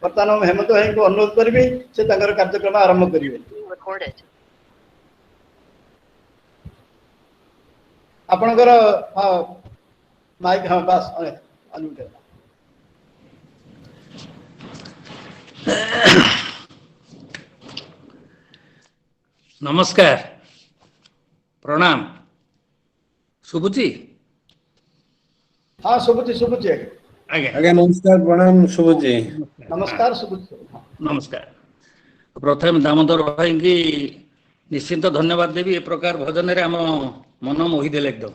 ବର୍ତ୍ତମାନ ହେମନ୍ତ ଭାଇଙ୍କୁ ଅନୁରୋଧ କରିବି ସେ ତାଙ୍କର କାର୍ଯ୍ୟକ୍ରମ ଆରମ୍ଭ କରିବେ। ଆପଣଙ୍କର ମାଇକ୍ ବାସ୍ ଅନମ୍ୟୁଟ୍। नमस्कार, प्रणाम। शुभुची? हाँ शुभुची शुभुची आज्ञा नमस्कार प्रणाम शुभुची। नमस्कार शुभुची नमस्कार। प्रथम दामोदर भाई की निश्चिंत धन्यवाद देवी। ए प्रकार भजन रे आम मन मोहिदेले एकदम।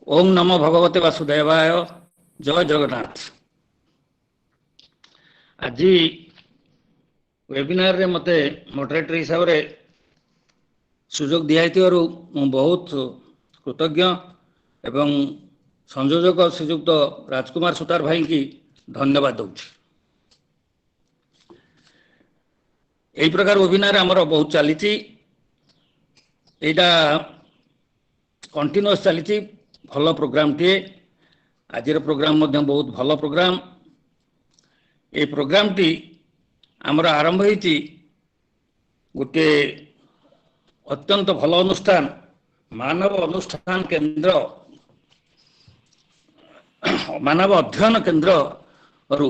ओम नमो भगवते वासुदेवाय। जय जगन्नाथ। आज वेबिनार रे मते मॉडरेटर हिसाब रे सुजोग दिया बहुत कृतज्ञ एवं संयोजक श्रीजुक्त राजकुमार सुतार भाई की धन्यवाद दूची। यही प्रकार वेबिनार आमर बहुत चली कंटिन्यूअस चली भल प्रोग्राम टे। आज प्रोग्राम बहुत भल प्रोग्राम। ये प्रोग्राम टी आमर आरंभ होती गोटे अत्यंत भल अनुष्ठान मानव अनुष्ठान केंद्र मानव अध्ययन केंद्र रु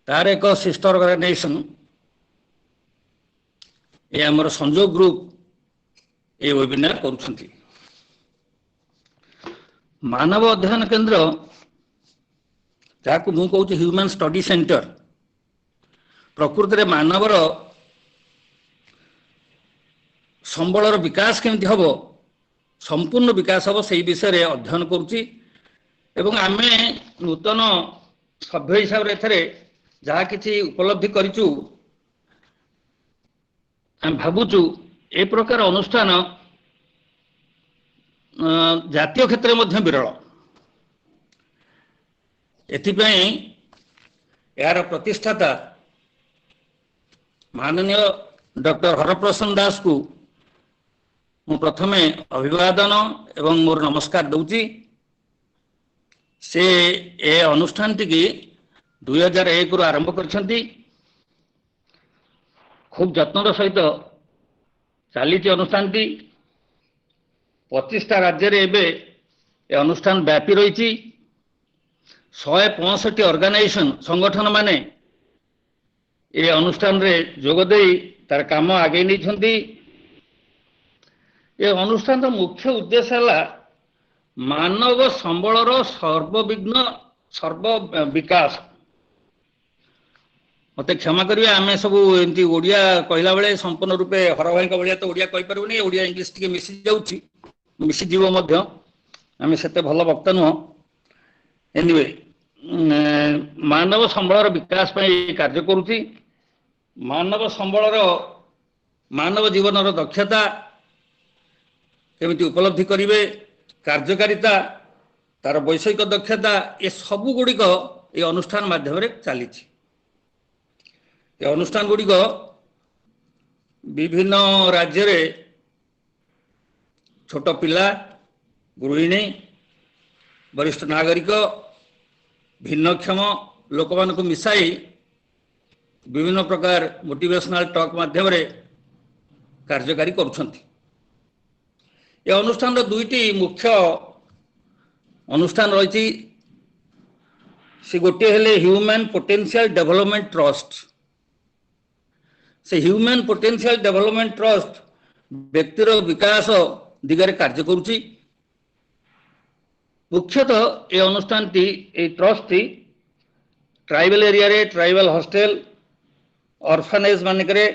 तार एक सिस्टर ऑर्गेनाइजेशन ये आमर संजोग ग्रुप ये वेबिनार करुछंती। मानव अध्ययन केंद्र जहाँ मु कहूँ ह्यूमन स्टडी सेंटर प्रकृति रे मानवर संबलर विकास केमती हम संपूर्ण विकास हम से विषय रे अध्ययन करुच्ची एवं आमे नूतन सभ्य हिसाब रे जहाँ किसी उपलब्धि करिचु आम भावुचु ए प्रकार अनुष्ठान जातीय क्षेत्र में विरल। एथिपाई यार प्रतिष्ठाता माननीय डॉक्टर हरप्रसन्न दास को मु प्रथमे अभिवादन एवं मोर नमस्कार दूची। से ए अनुष्ठान टी 2001 रु आरंभ करछंती। खूब जत्नर सहित चली अनुष्ठान टी 25टा राज्य रे एबे ए अनुष्ठान व्यापी रही। 165 ऑर्गेनाइजेशन संगठन माने ए अनुष्ठान रे जोग देई तार काम आगे नहीं छंती। ये अनुष्ठान मुख्य उद्देश्य है मानव संबलर सर्वविघ्न सर्व विकास। मत क्षमा करेंगे आम सब एमती ओडिया कहला बेले संपूर्ण रूपे हर भाई भाया तो ओडिया कही पारबनी। ओडिया इंग्लिश टी मिसी जाउची मिसीजीव आम से भल वक्ता नुह। एनिवे मानव संबलर विकास कार्य करुच्ची। मानव संबलर मानव जीवनर दक्षता केमिति उपलब्धि करिवे कार्यकारिता तार वैषयिक दक्षता ये सबु गुड़िक ये अनुष्ठान माध्यम चली। ये अनुष्ठान गुड़िक विभिन्न राज्य रे छोट पिला गृहिणी वरिष्ठ नागरिक भिन्नक्षम लोक मान को मिसाई विभिन्न प्रकार मोटिवेशनल टॉक माध्यम कार्यकारी करुछंती। ये अनुष्ठान दुईटी मुख्य अनुष्ठान रही। से गोटे हेले ह्यूमन पोटेंशियल डेवलपमेंट ट्रस्ट। से ह्यूमन पोटेंशियल डेवलपमेंट ट्रस्ट व्यक्तिर विकास दिगरे कार्य करुच्ची। मुख्यतः ये अनुष्ठान टी ट्रस्ट टी ट्राइबल एरिया रे ट्राइबल हॉस्टल ऑर्फनेज मानकरे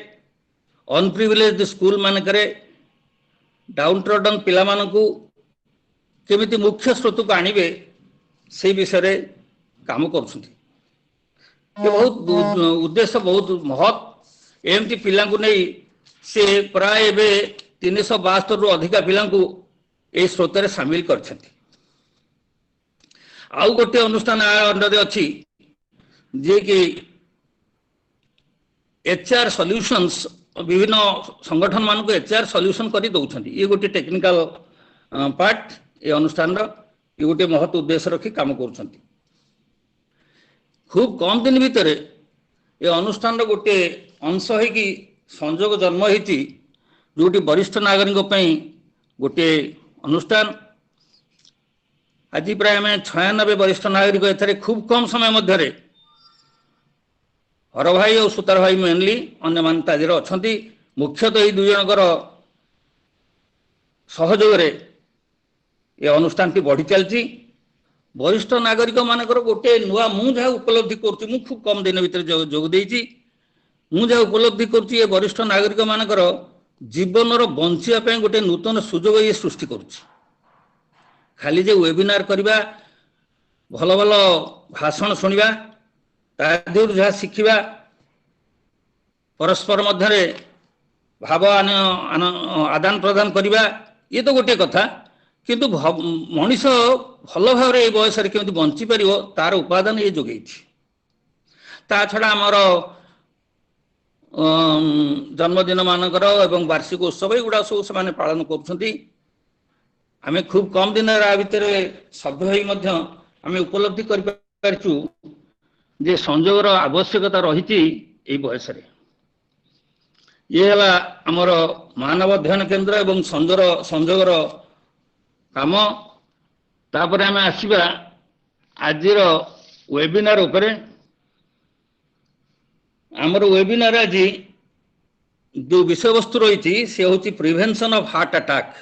अनप्रिविलेज्ड स्कूल मानकरे डाउन ट्रॉडन पिला मानकु केमिति मुख्य स्रोत को आनिबे से विषय काम करुछंती। ये बहुत उद्देश्य बहुत महत्। एमती पिला को नहीं से प्राय एबे 372 रु अधिका पिला को ए स्रोत रे शामिल करछंती। आउ गोटे अनुष्ठान अंडर अच्छी जे कि एचआर सॉल्यूशंस विभिन्न संगठन मान को एचआर सॉल्यूशन करी दउछंती। ये गोटे टेक्निकल पार्ट ये अनुष्ठान ये गोटे महत्व उद्देश्य रखी काम करुछंती। खूब कम दिन भितर ये अनुष्ठान गोटे अंश होगी संजोग जन्म होती जोटी वरिष्ठ नागरिक गोटे अनुष्ठान आज प्राय आम 96 वरिष्ठ नागरिक एथरे खूब कम समय मध्य हर भाई और सुतार भाई मेनली अन्य मान अच्छा मुख्यतः ये दुई जनकर सहयोग ये अनुष्ठान टी बढ़ी चलती वरिष्ठ नागरिक मानकर गोटे नुआ मु जहाँ उपलब्धि करुँच मु खूब कम दिन भितर जोग देती मु जहाँ उपलब्धि करुँच ये वरिष्ठ नागरिक मानकर जीवन बंचापी गोटे नूतन सुजोग ये सृष्टि करुँच खाली जे वेबिनार करवा भल भल भाषण शुणा जहाँ शिखा परस्पर मध्य भाव आदान प्रदान करवा ये तो गोटे कथा किंतु मनीष भल भाव ये बयस केमी बंची पार तार उपादान ये जोगे ता छड़ा आमर जन्मदिन मानकर एवं वार्षिक उत्सव युवा सब से पालन करें खूब कम दिन भितर सभ्य होमें उपलब्धि करूँ जे संजोगर आवश्यकता रही बयस ये आमर मानव अध्ययन केन्द्र एवं संजोगर काम तापर आम आसवा आज वेबिनार उपरे आमर वेबिनार आज जो विषय वस्तु रही से हूँ prevention of heart attack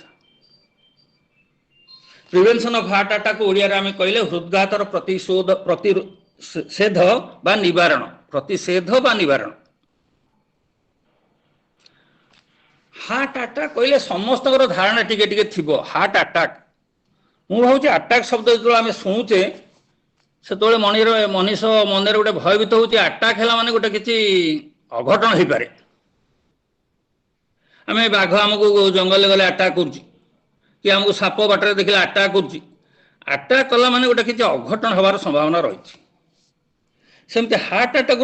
prevention of heart attack Odia रे आमे कहले हृदघातर प्रतिषेध बा निवारण प्रतिषेध बा निवारण हार्ट अटैक कहले समस्त धारणा टिके टिके थिबो हार्ट अटैक मु भावुची अटैक शब्द जो आम शुणुचे से मनीष मन गोटे भयभीत होती अटैक है माने गोटे किसी अघटन हो पारे आम बाघ आमको जंगल गले अटैक कर कि आमको साप बाटर देखिले अटैक अटैक कला माने गोटे किसी अघटन हबार संभावना रही सेमती हार्ट अटैक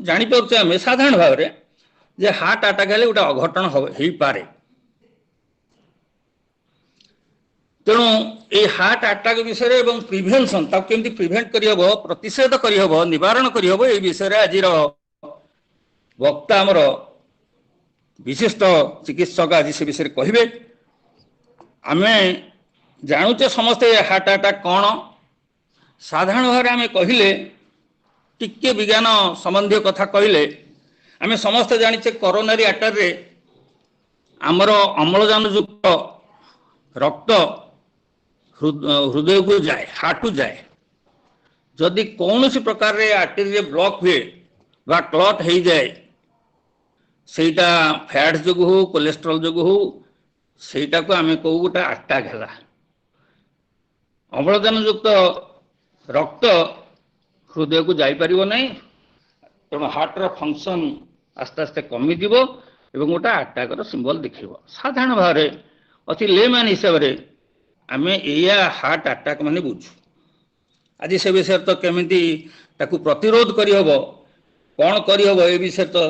जापारे आम साधारण भाव में जे हार्ट अटैक है गोटे अघटन हो पारे तेणु ये हार्ट अटैक विषय एवं प्रिभेन्शन केमती प्रिभेंट करहब प्रतिषेध करहब निवारण करहब ये विषय आज वक्ता आमर विशिष्ट चिकित्सक आज से विषय कहे आम जानुचे समस्ते हार्ट अटैक कौन साधारण भाव में आम कहले टिके विज्ञान संबंधी कथा कहले आम समस्ते जाचे कोरोनारी आर्टर रे आमर अम्लजान युक्त रक्त हृदय को जाए हार्ट को जाए जदि कौन सी प्रकार रे आर्टरी रे ब्लॉक हुए बा क्लॉट हो जाए सेटा फैट जो हो कोलेस्ट्रॉल जो हो सेटा को आम कहू गोटे अटैक है अम्लजान युक्त रक्त हृदय को जापर ना तेणु हार्टर फंक्शन आस्ते आस्ते कमिज एवं गोटे अटैकर सिंबल देख साधारण भाव में अति लेमैन हिसाब से आम या हार्ट अटैक माने बुझु आज से विषय तो केमिति ताकू प्रतिरोध करहब कौन करहब ए विषय तो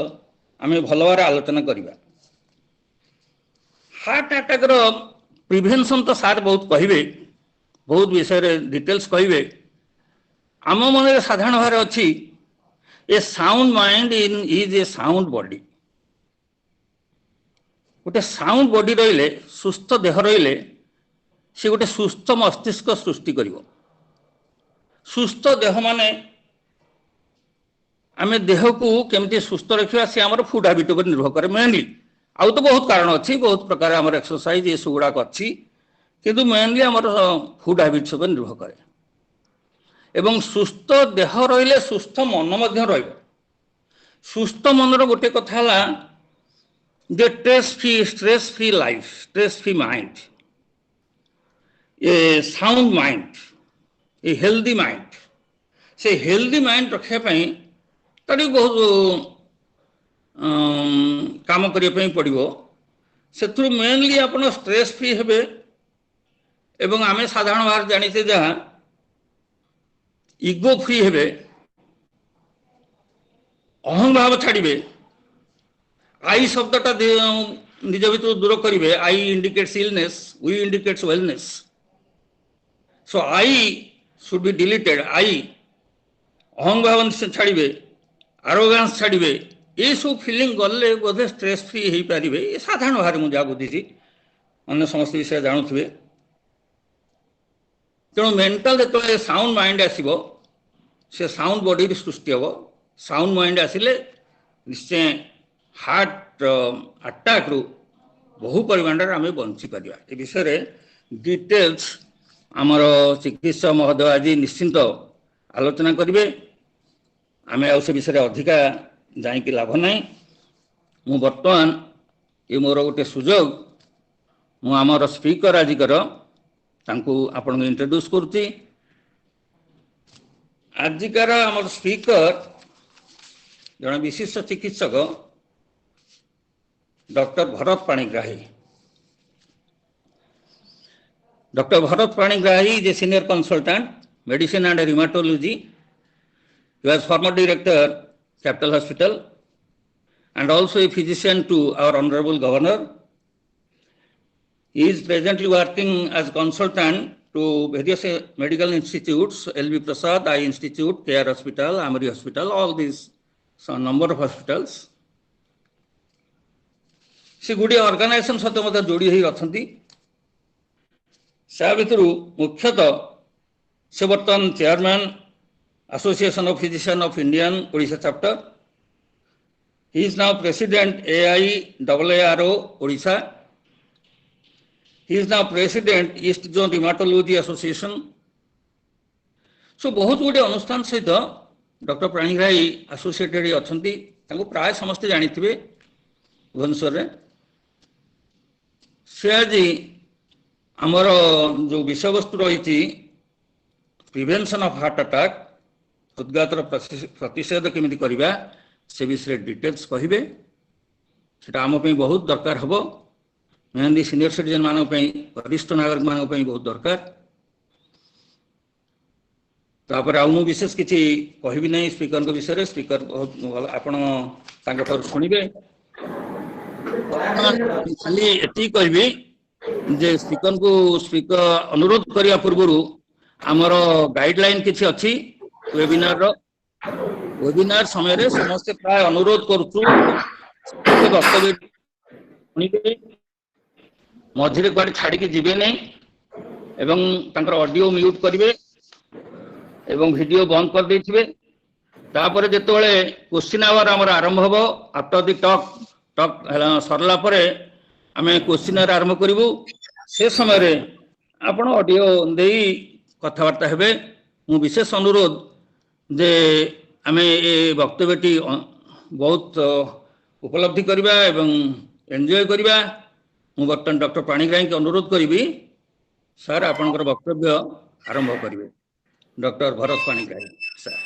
आम भल भाव आलोचना करवा हार्ट अटैक प्रिवेंशन तो सार बहुत कहे बहुत विषय डिटेल्स कहे आम मन साधारण भाव अच्छी a sound mind is a sound body गोटे साउंड बॉडी रहिले सुस्थ देह रहिले से गोटे सुस्थ मस्तिष्क सृष्टि कर सुस्थ देह माने आम देह को केमती सुस्थ रखा सी आम फूड हैबिट पर निर्भर करे मेनली आउ तो बहुत कारण अच्छी बहुत प्रकार आम एक्सरसाइज ये सब गुड़ाक अच्छी किंतु मेनली आम फूड हैबिट्स पर निर्भर करे एवं सुस्थ देह रहिले सुस्थ मन सुस्थ मनर गोटे कथा जे stress free life stress free mind a sound mind a healthy mind से हेल्दी माइंड रखापी तार बहुत काम करने पड़ो से मेनली आप स्ट्रेस फ्री हे एवं आम साधारण भाव जाचे जहाँ इगो फ्री हे अहं भाव छाड़े आई शब्दटा निज भर दूर करेंगे I indicates illness we indicates wellness so I should be deleted I अहंग भाव से छाड़े आरोगांस छाड़े ये सब फिलिंग गले बोधे स्ट्रेस फ्री हो पारे ये साधारण भाव मुझे बुझी अन्य समस्त विषय जानूे तेणु मेंटल जो साउंड माइंड आसो से साउंड बॉडी सृष्टि हम साउंड माइंड आसिले निश्चय हार्ट अटैक रु बहु परिमाण आम बंची पार ए विषय डिटेल्स आमर चिकित्सक महोदय आज निश्चिंत आलोचना करेंगे आम आ विषय अधिका जाकि लाभ ना मु बर्तमान ये मोर गोटे सुजोग मु आमर स्पीकर आजिकर आपन इंट्रोड्यूस करुच्ची आजिकार आमर स्पीकर जन विशिष्ट चिकित्सक doctor Bharat Panigrahi Dr. Bharat Panigrahi is a senior consultant, medicine and rheumatology. He was former director, Capital Hospital, and also a physician to our Honorable Governor. He is presently working as consultant to various medical institutes, LV Prasad Eye Institute, Care Hospital, Amari Hospital, all these some number of hospitals. से गुड़िया organisation सहित मत जोड़ी होई अछंती सा भितर मुख्यतः से बर्तमान chairman association of physician of Indian Odisha chapter he is now president AIAARO Odisha he is now president east zone rheumatology association so बहुत गुड़े अनुष्ठान सहित डॉक्टर पाणिग्राही एसोसिएटेड अछंती तांको प्राय समस्त जानिथिबे भुवनेश्वर रे से आज आमर जो विषय वस्तु रही प्रिवेंशन ऑफ हार्ट अटैक हृदघातर प्रतिषेध केमी करवा से विषय डिटेल्स कहे से आम बहुत दरकार हम मेहंदी सीनियर सिटीजन मान वरिष्ठ नागरिक मान बहुत दरकार तापर आउ विशेष किसी कहबी नहीं स्पीकर विषय स्पीकर बहुत भल आप शुणे खाली एति कहबी जे स्पीकर को स्पीकर अनुरोध करने पूर्व आमर गाइडलाइन किसी अच्छी वेबिनार समय रे समस्त प्राय अनुरोध करुचु वक्तव्य मझे कड़े छाड़ी जीवे नहीं एवं तांकर ऑडियो म्यूट करेंगे एवं वीडियो बंद कर देथिबे तापर जेतोले क्वेश्चन आवर हमर आरंभ हबो आफ्टर द टॉक सरला परे आमे क्वेश्चन आरंभ करिवु से समय रे आपण ऑडियो देई कथावार्ता हेबे मु विशेष अनुरोध जे आमे ए वक्तव्यटी बहुत उपलब्धि करबा एवं एन्जॉय करबा मु बर्तमान डॉक्टर पाणिग्राही के अनुरोध करिवि सर आपनकर वक्तव्य आरंभ करिवे डॉक्टर भरत पाणिग्राही सर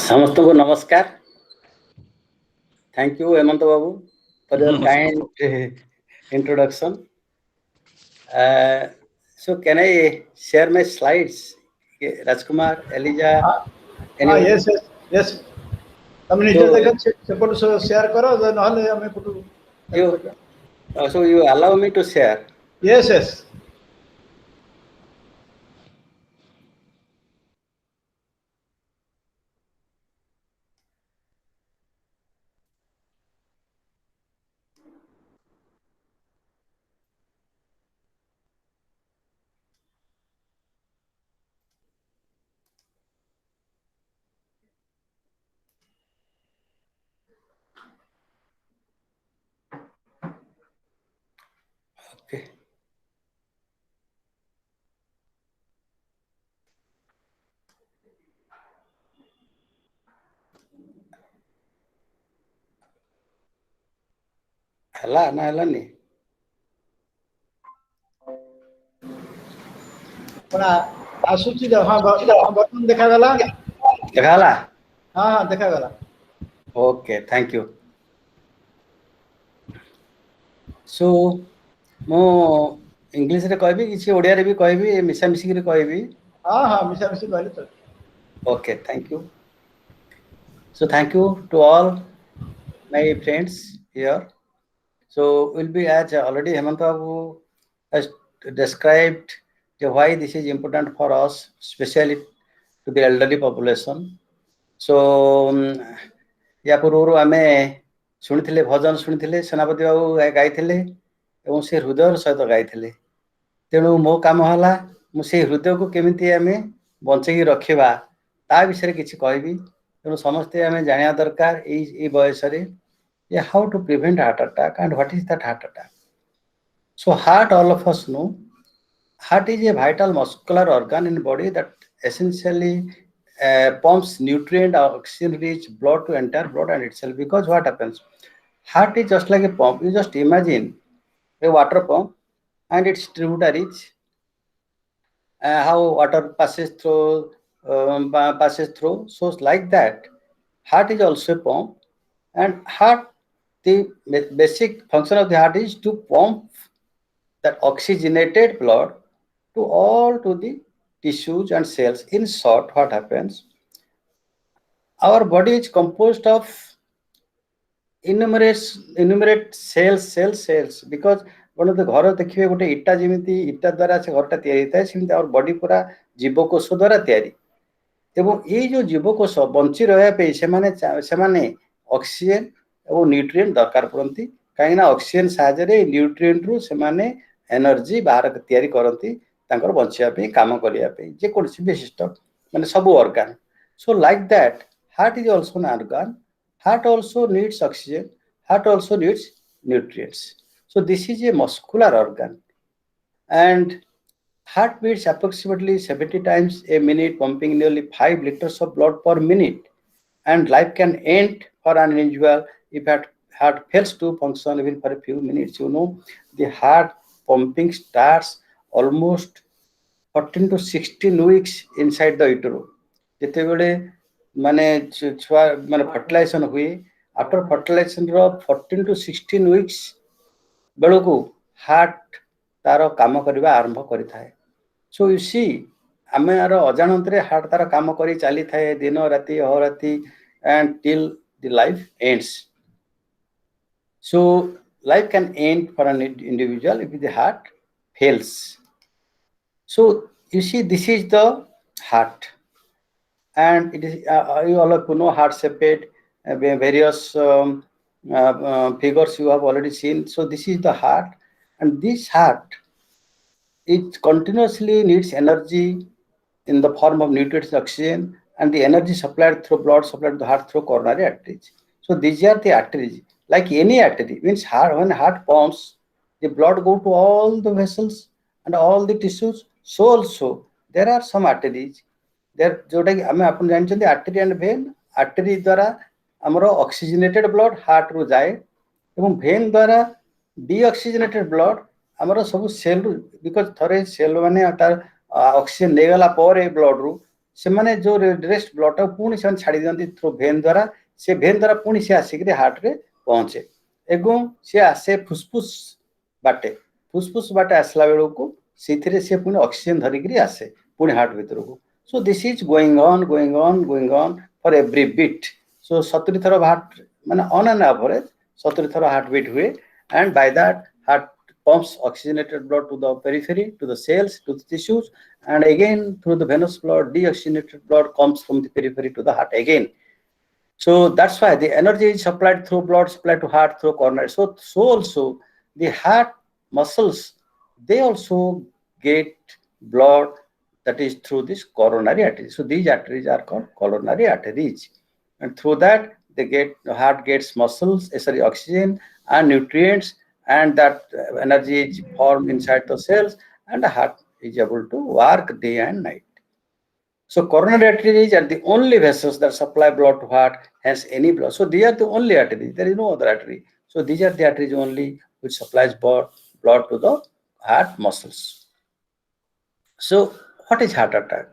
समस्त को नमस्कार thank you Hemant Babu for your kind introduction so can I share my slides Rajkumar Elijah yes हम नीचे देखा सेपट शेयर करो नहले हमें photo so you allow me to share yes okay हला ना हला नहीं पड़ा आसुची हां बटन देखा गला हां देखा गला ओके थैंक यू सो मो इंग्लिश रे कहबी किसी ओडिया रे भी कहबी मिसा मिसी रे कहबी हां मिसा मिसी कहले तो okay thank you so thank you to all my friends here so will be as already Hemant Babu has described why this is important for us, especially to the elderly population. So या पूर्व आम शुणी भजन शुणी सेनापति बाबू गाई से हृदय सहित गाई तेणु मो काम है मुझे हृदय को केमी आम बंचेकी रखा ता विषय किसी कहबी तेणु समस्ते आम जाना दरकार ये बयस how to prevent heart attack and what is that heart attack. So heart, all of us know, heart is a vital muscular organ in body that essentially pumps nutrient or oxygen-rich blood to entire blood and itself. Because what happens? Heart is just like a pump. You just imagine a water pump and its tributaries, how water passes through. So like that, heart is also a pump, and heart, the basic function of the heart is to pump that oxygenated blood to the tissues and cells. In short, what happens? Our body is composed of innumerate cells because one of the घर देखिए गोटे इटा जमी इटा द्वारा से घरटा या आम बॉडी पूरा जीवकोश द्वारा तैयारी एवं ये जो जीवकोश बंची रहा ऑक्सीजन और न्यूट्रिएंट दरकार पड़ती कहीं ऑक्सीजन साहाय्य न्यूट्रिएंट रु से एनर्जी बाहर तैयारी करती बचापी काम करने जेकोसी भी सिस्टम माने सब organ. So like that heart is also an organ. Heart also needs oxygen. Heart also needs nutrients. So this is a muscular organ, and heart beats approximately 70 times a minute, pumping nearly 5 liters of blood per minute. And life can end for an individual if heart fails to function even for a few minutes. You know, the heart pumping starts almost 14 to 16 weeks inside the utero. जेतेबेले माने छुआ माने fertilization हुए after fertilization रो 14 to 16 weeks बेलू heart तार काम करवा आरंभ करि थाए. सो यू सी आम यार अजाणतरे हार्ट तार काम करी चली थाए दिन राति अहोराति and till the life ends. So life can end for an individual if the heart fails. So you see this is the heart. And it is you all of you know heart shaped various figures you have already seen. So this is the heart, and this heart it continuously needs energy in the form of nutrients, oxygen, and the energy supplied through blood supplied to the heart through coronary arteries. So these are the arteries. Like any artery means heart, when heart pumps the blood go to all the vessels and all the tissues. So also there are some arteries जोटा कि आम आप जानते artery and भेन. Artery द्वारा आमर oxygenated blood heart रु जाए एवं भेन द्वारा डीऑक्सीजनेटेड ब्लड आमर सब सेल रु बिकॉज थरे सेल माने तार ऑक्सीजन ले गला पर ब्लड रु से माने जो रेस्ट ब्लड टा पुणी से छाड़ी दियंती थ्रू भेन द्वारा पुणी से आसिक हार्ट रे पहुंचे एवं से आसे फुसफुस बाटे आसला बेलू को से पुणी ऑक्सीजन धरिक आसे पुणी हार्ट भीतर को. So this is going on for every beat. So 70 thara heart माने on an average 70 thara heartbeat हुए, and by that heart pumps oxygenated blood to the periphery, to the cells, to the tissues, and again through the venous blood deoxygenated blood comes from the periphery to the heart again. So that's why the energy is supplied through blood supplied to heart through coronary. So also the heart muscles, they also get blood that is through this coronary arteries. So these arteries are called coronary arteries, and through that the heart gets muscles, oxygen and nutrients, and that energy is formed inside the cells, and the heart is able to work day and night. So coronary arteries are the only vessels that supply blood to heart, hence any blood. So these are the only arteries. There is no other artery. So these are the arteries only which supplies blood to the heart muscles. So what is heart attack?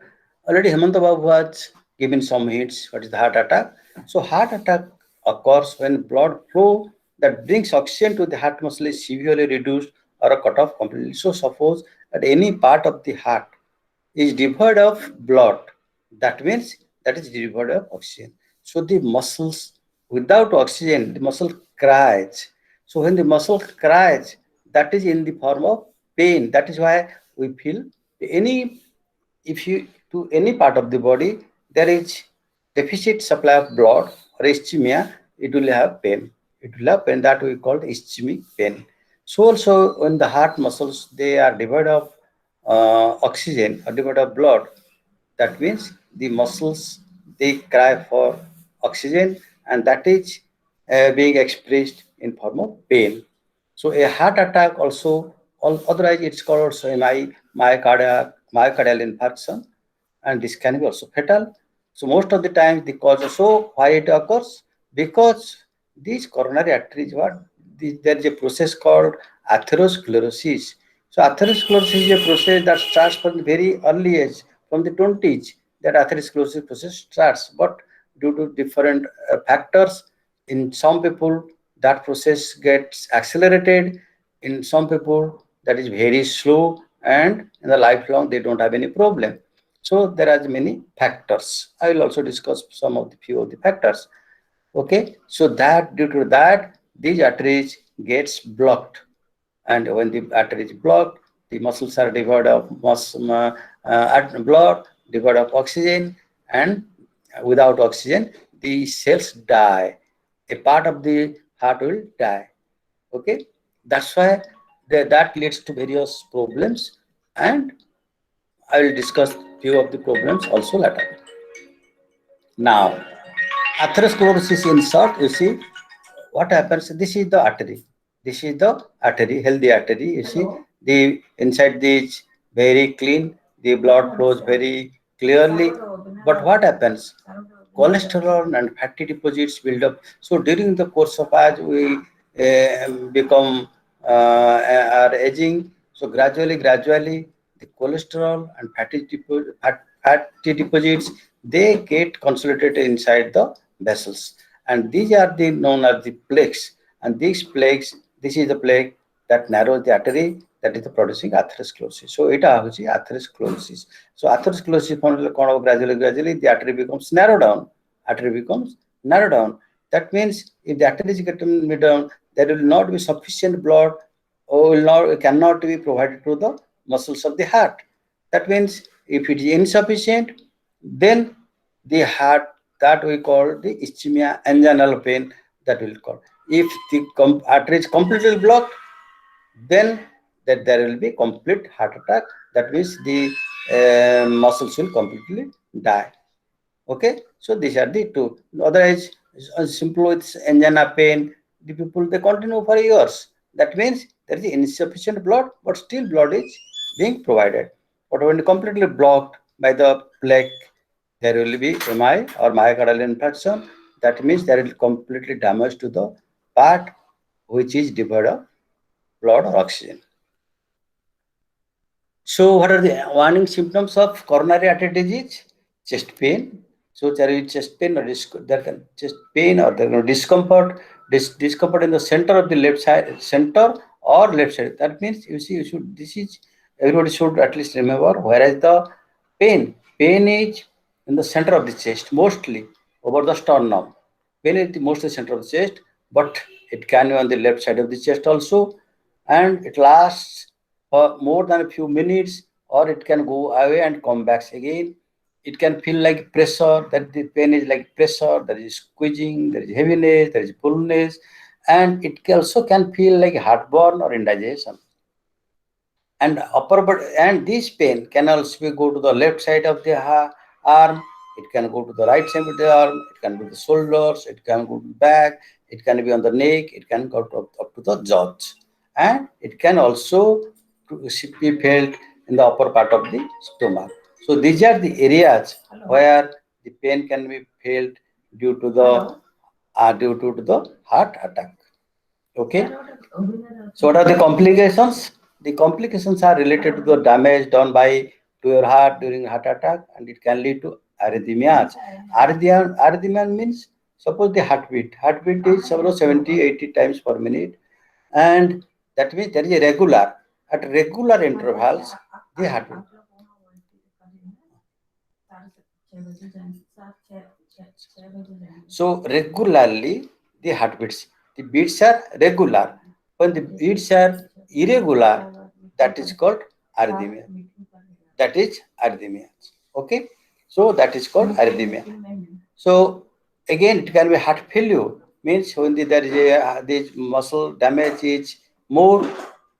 Already Hemanta Babu has given some hints. What is the heart attack? So heart attack occurs when blood flow that brings oxygen to the heart muscle is severely reduced or cut off completely. So suppose that any part of the heart is devoid of blood, that means that is devoid of oxygen. So the muscles without oxygen, the muscle cries. So when the muscle cries, that is in the form of pain. That is why we feel To any part of the body there is deficit supply of blood or ischemia, it will have pain. It will have pain that we call ischemic pain. So also when the heart muscles they are devoid of oxygen or devoid of blood, that means the muscles they cry for oxygen, and that is being expressed in form of pain. So a heart attack also, otherwise it's called also myocardial infarction, and this can be also fatal. So most of the time the cause also why it occurs, because these coronary arteries there is a process called atherosclerosis. So atherosclerosis is a process that starts from the very early age, from the 20s. That atherosclerosis process starts, but due to different factors, in some people that process gets accelerated, in some people that is very slow, and in the lifelong they don't have any problem. So there are many factors. I will also discuss some of the few of the factors. Okay, so that due to that these arteries gets blocked, and when the artery is blocked, the muscles are devoid of blood, devoid of oxygen, and without oxygen the cells die. A part of the heart will die. Okay, that's why that leads to various problems, and I will discuss few of the problems also later. Now, atherosclerosis in short, you see what happens. This is the artery. This is the artery, healthy artery. You see the inside this very clean. The blood flows very clearly. But what happens? Cholesterol and fatty deposits build up. So during the course of as we become are aging, so gradually the cholesterol and fatty deposits they get consolidated inside the vessels, and these are the known as the plaques. And these plaques, this is the plaque that narrows the artery, that is the producing atherosclerosis. So it is atherosclerosis. So atherosclerosis gradually the artery becomes narrow down. That means if the artery is getting down, there will not be sufficient blood, or cannot be provided to the muscles of the heart. That means if it is insufficient, then the heart, that we call the ischemia, anginal pain, that will call. If the artery is completely blocked, then there will be complete heart attack. That means the muscles will completely die. Okay, so these are the two. Otherwise, simple with angina pain, the people they continue for years. That means there is insufficient blood, but still blood is being provided. But when completely blocked by the plaque, there will be MI or myocardial infarction. That means there will completely damage to the part which is devoid of blood or oxygen. So what are the warning symptoms of coronary artery disease? Chest pain. So there is chest pain or chest pain or there is discomfort. Discomfort in the center of the left side, center or left side. That means everybody should at least remember. Whereas the pain is in the center of the chest, mostly over the sternum. Pain is mostly center of the chest, but it can be on the left side of the chest also, and it lasts for more than a few minutes, or it can go away and come back again. It can feel like pressure, that the pain is like pressure, there is squeezing, there is heaviness, there is fullness, and it also can feel like heartburn or indigestion. And and this pain can also go to the left side of the arm, it can go to the right side of the arm, it can go to the shoulders, it can go to the back, it can be on the neck, it can go up to the jaws, and it can also be felt in the upper part of the stomach. So these are the areas where the pain can be felt due to the heart attack. Okay. So what are the complications? The complications are related to the damage done to your heart during heart attack, and it can lead to arrhythmias. Arrhythmia means, suppose the heartbeat is several 70-80 times per minute, and that means there is a at regular intervals the heartbeat. So regularly the heartbeats, the beats are regular. When the beats are irregular, that is called arrhythmia. that is arrhythmia. Okay, so that is called arrhythmia. So again, it can be heart failure. Means when there is a this muscle damage is more,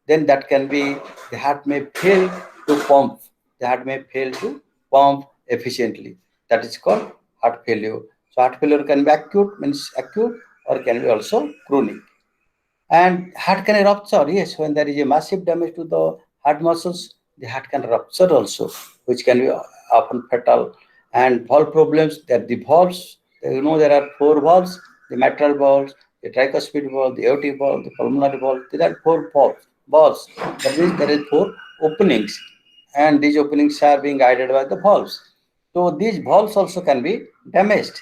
then that can be the heart may fail to pump. The heart may fail to pump efficiently. That is called heart failure. So heart failure can be acute, means acute, or can be also chronic. And heart can rupture, yes, when there is a massive damage to the heart muscles, the heart can rupture also, which can be often fatal. And valve problems, that the valves, there are four valves: the mitral valve, the tricuspid valve, the aortic valve, the pulmonary valve. There are four valves. Valves. That means there is four openings, and these openings are being guided by the valves. So these valves also can be damaged,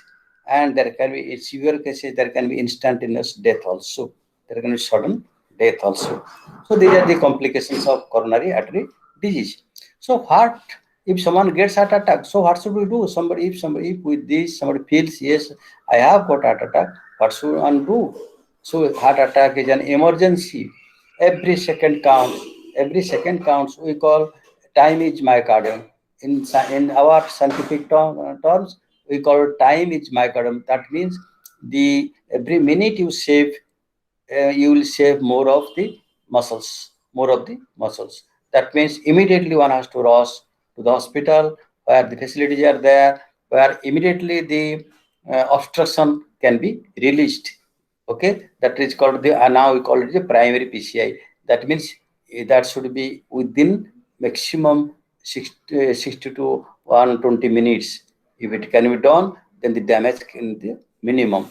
and there can be, in severe cases, there can be instantaneous death also. There can be sudden death also. So these are the complications of coronary artery disease. So what if someone gets heart attack? So what should we do? If with this somebody feels, yes, I have got heart attack, what should one do? So heart attack is an emergency. Every second counts. Every second counts. We call time is myocardium. In our scientific terms, we call time is myocardium. That means the every minute you save, you will save more of the muscles, more of the muscles. That means immediately one has to rush to the hospital where the facilities are there, where immediately the obstruction can be released. Okay, that is called the, now we call it the primary PCI. That means that should be within maximum 60 to 120 minutes. If it can be done, then the damage can be minimum.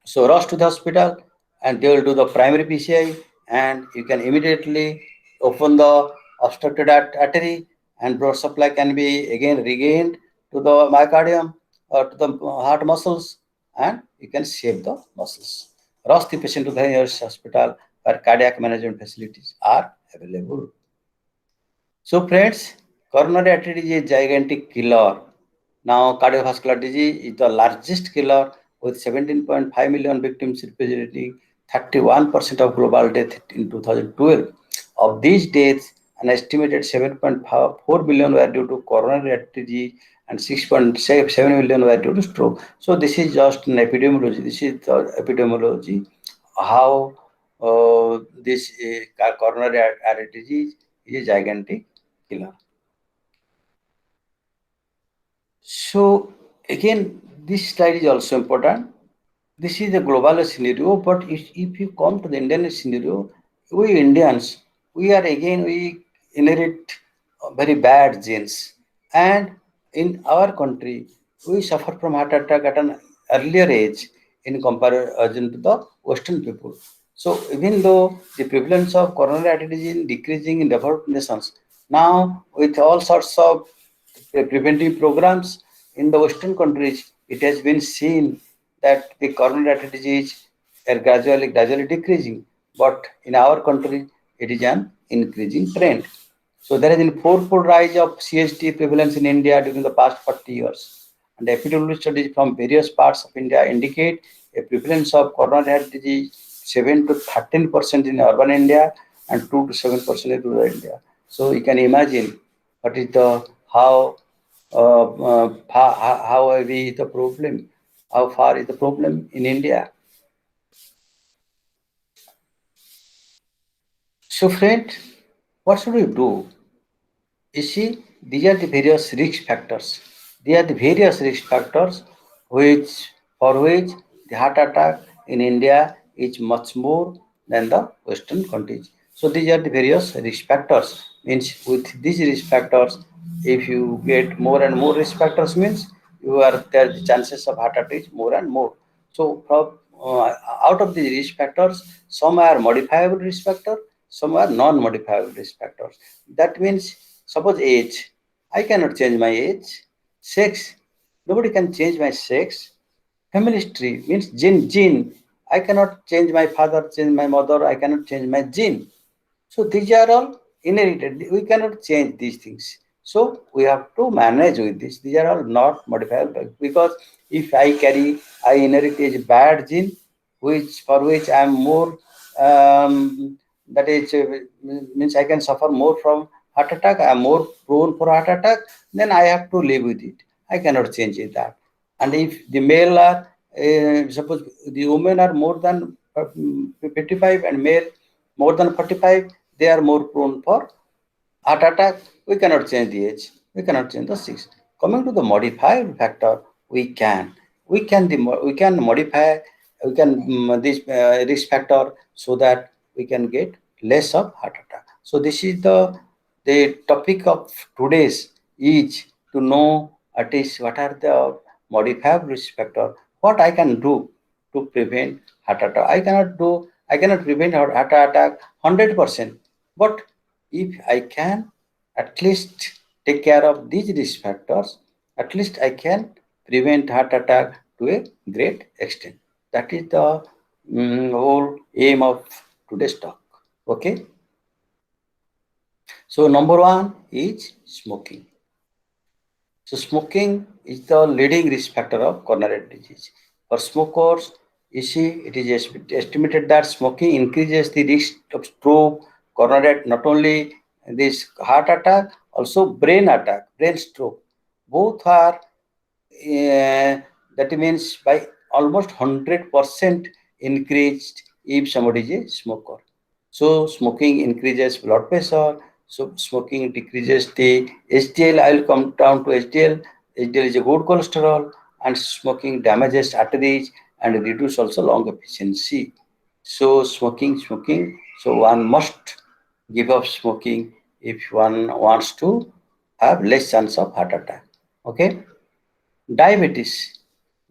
So rush to the hospital, and they will do the primary PCI, and you can immediately open the obstructed artery, and blood supply can be again regained to the myocardium or to the heart muscles, and you can save the muscles. Rush the patient to the nearest hospital where cardiac management facilities are available. So friends, coronary artery disease is a gigantic killer. Now, cardiovascular disease is the largest killer with 17.5 million victims, representing 31% of global death in 2012. Of these deaths, an estimated 7.4 billion were due to coronary artery disease and 6.7 million were due to stroke. So this is just an epidemiology. This is the epidemiology how this coronary artery disease is a gigantic killer. So again, this slide is also important. This is a global scenario, but if you come to the Indian scenario, we Indians, we inherit very bad genes, and in our country, we suffer from heart attack at an earlier age in comparison to the Western people. So even though the prevalence of coronary artery disease is decreasing in developed nations, now with all sorts of preventive programs in the Western countries, it has been seen that the coronary artery disease are gradually decreasing. But in our country, it is an increasing trend. So there has been fourfold rise of CST prevalence in India during the past 40 years. And epidemiological studies from various parts of India indicate a prevalence of coronary artery disease 7 to 13% in urban India and 2 to 7% in rural India. So you can imagine what is the how heavy is the problem, how far is the problem in India. So friend, what should we do? You see, these are the various risk factors. They are the various risk factors for which the heart attack in India is much more than the Western countries. So these are the various risk factors. Means with these risk factors, if you get more and more risk factors, means the chances of heart attack is more and more. So from out of these risk factors, some are modifiable risk factors, some are non-modifiable risk factors. That means, suppose age, I cannot change my age. Sex, nobody can change my sex. Family history means gene. I cannot change my father, change my mother. I cannot change my gene. So these are all inherited. We cannot change these things. So we have to manage with this. These are all not modifiable, because if I inherit a bad gene, for which I am more, that is means I can suffer more from heart attack, I am more prone for heart attack, then I have to live with it. I cannot change it that. And if the male are, suppose the women are more than 55 and male more than 45, they are more prone for heart attack. We cannot change the age. We cannot change the sex. Coming to the modified factor, we can modify this risk factor so that we can get less of heart attack. So this is the topic of today's is to know at least what are the modifiable risk factor. What I can do to prevent heart attack. I cannot prevent heart attack 100%, but if I can at least take care of these risk factors, at least I can prevent heart attack to a great extent. That is the whole aim of today's talk. Okay. So number one is smoking. So smoking is the leading risk factor of coronary disease. For smokers, you see, it is estimated that smoking increases the risk of stroke, coronary, not only this heart attack, also brain attack, brain stroke. Both are, that means by almost 100% increased if somebody is a smoker. So smoking increases blood pressure. So smoking decreases the HDL. I will come down to HDL. HDL is a good cholesterol, and smoking damages arteries and reduce also lung efficiency. So smoking. So one must give up smoking if one wants to have less chance of heart attack. Okay. Diabetes.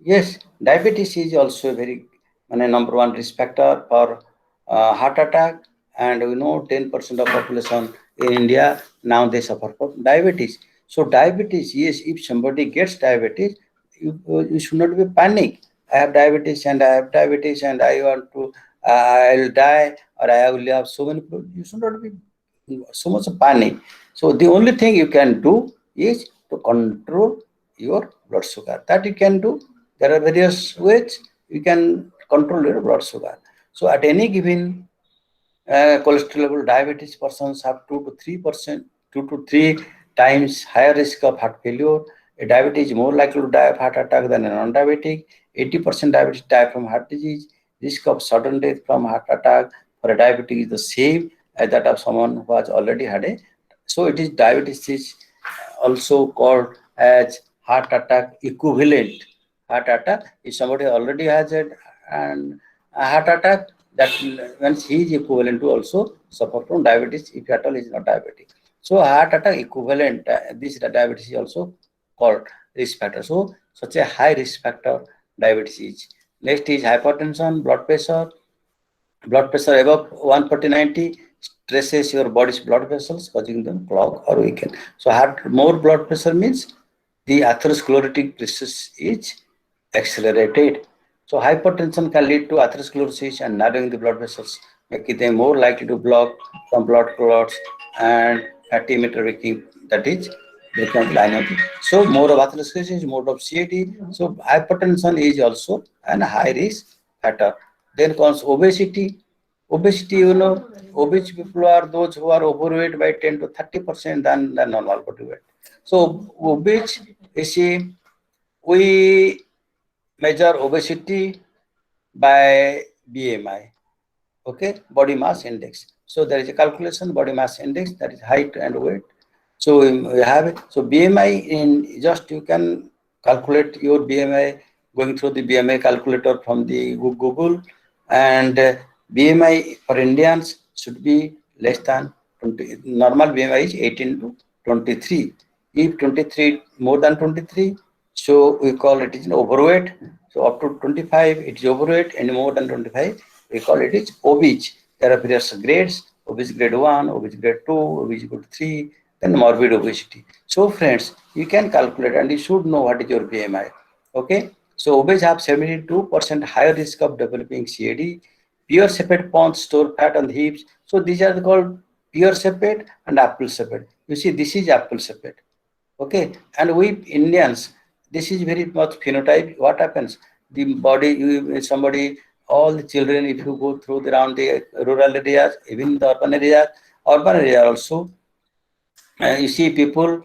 Yes, diabetes is also a very number one risk factor for heart attack, and we know 10% of population in India now they suffer from diabetes. So diabetes, yes, if somebody gets diabetes, you should not be panic. I have diabetes and I want to, I'll die or I will have so many people. You should not be so much panic. So the only thing you can do is to control your blood sugar. That you can do. There are various ways you can control your blood sugar. So at any given cholesterol level, diabetes persons have 2 to 3 times higher risk of heart failure. A diabetes is more likely to die of heart attack than a non-diabetic. 80% diabetes die from heart disease. Risk of sudden death from heart attack for a diabetic is the same as that of someone who has already had a. So it is diabetes is also called as heart attack equivalent. Heart attack, if somebody already has a heart attack, that means he is equivalent to also suffer from diabetes if at all is not diabetic. So heart attack equivalent, this diabetes is also called risk factor. So such a high risk factor diabetes is. Next is hypertension, blood pressure. Blood pressure above 140/90 stresses your body's blood vessels, causing them clog or weaken. So more blood pressure means the atherosclerotic process is accelerated. So hypertension can lead to atherosclerosis and narrowing the blood vessels, making them more likely to block from blood clots and fatty matter making, that is breaking line of it. So more of atherosclerosis, more of CAD. So hypertension is also a high risk factor. Then comes obesity. Obesity, obese people are those who are overweight by 10 to 30% than the normal body weight. So obese, you see, we measure obesity by BMI, okay, body mass index. So there is a calculation, body mass index, that is height and weight. So we have it. So BMI, in just you can calculate your BMI going through the BMI calculator from the Google, and BMI for Indians should be less than 20. Normal BMI is 18 to 23. If 23 more than 23, so we call it is an overweight. So up to 25 it is overweight, and more than 25 we call it is obese. There are various grades: obese grade 1, obese grade 2, obese grade 3, then morbid obesity. So friends, you can calculate and you should know what is your BMI. Okay. So obese have 72% higher risk of developing CAD. Pure separate pons store fat on the hips. So these are called pure separate and apple separate. You see, this is apple separate. Okay. And we Indians, this is very much phenotype. What happens? The body, somebody, all the children, if you go through around the rural areas, even the urban area also, You see people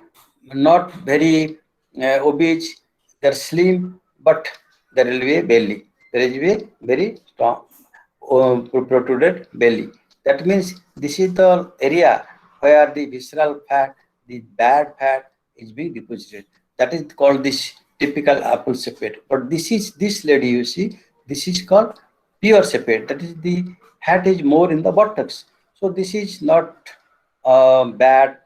not very obese, they're slim, but there will be a belly. There will be a very strong protruded belly. That means this is the area where the visceral fat, the bad fat is being deposited. That is called this typical apple sepate. But this lady you see, this is called pure sepate. That is the fat is more in the buttocks. So this is not bad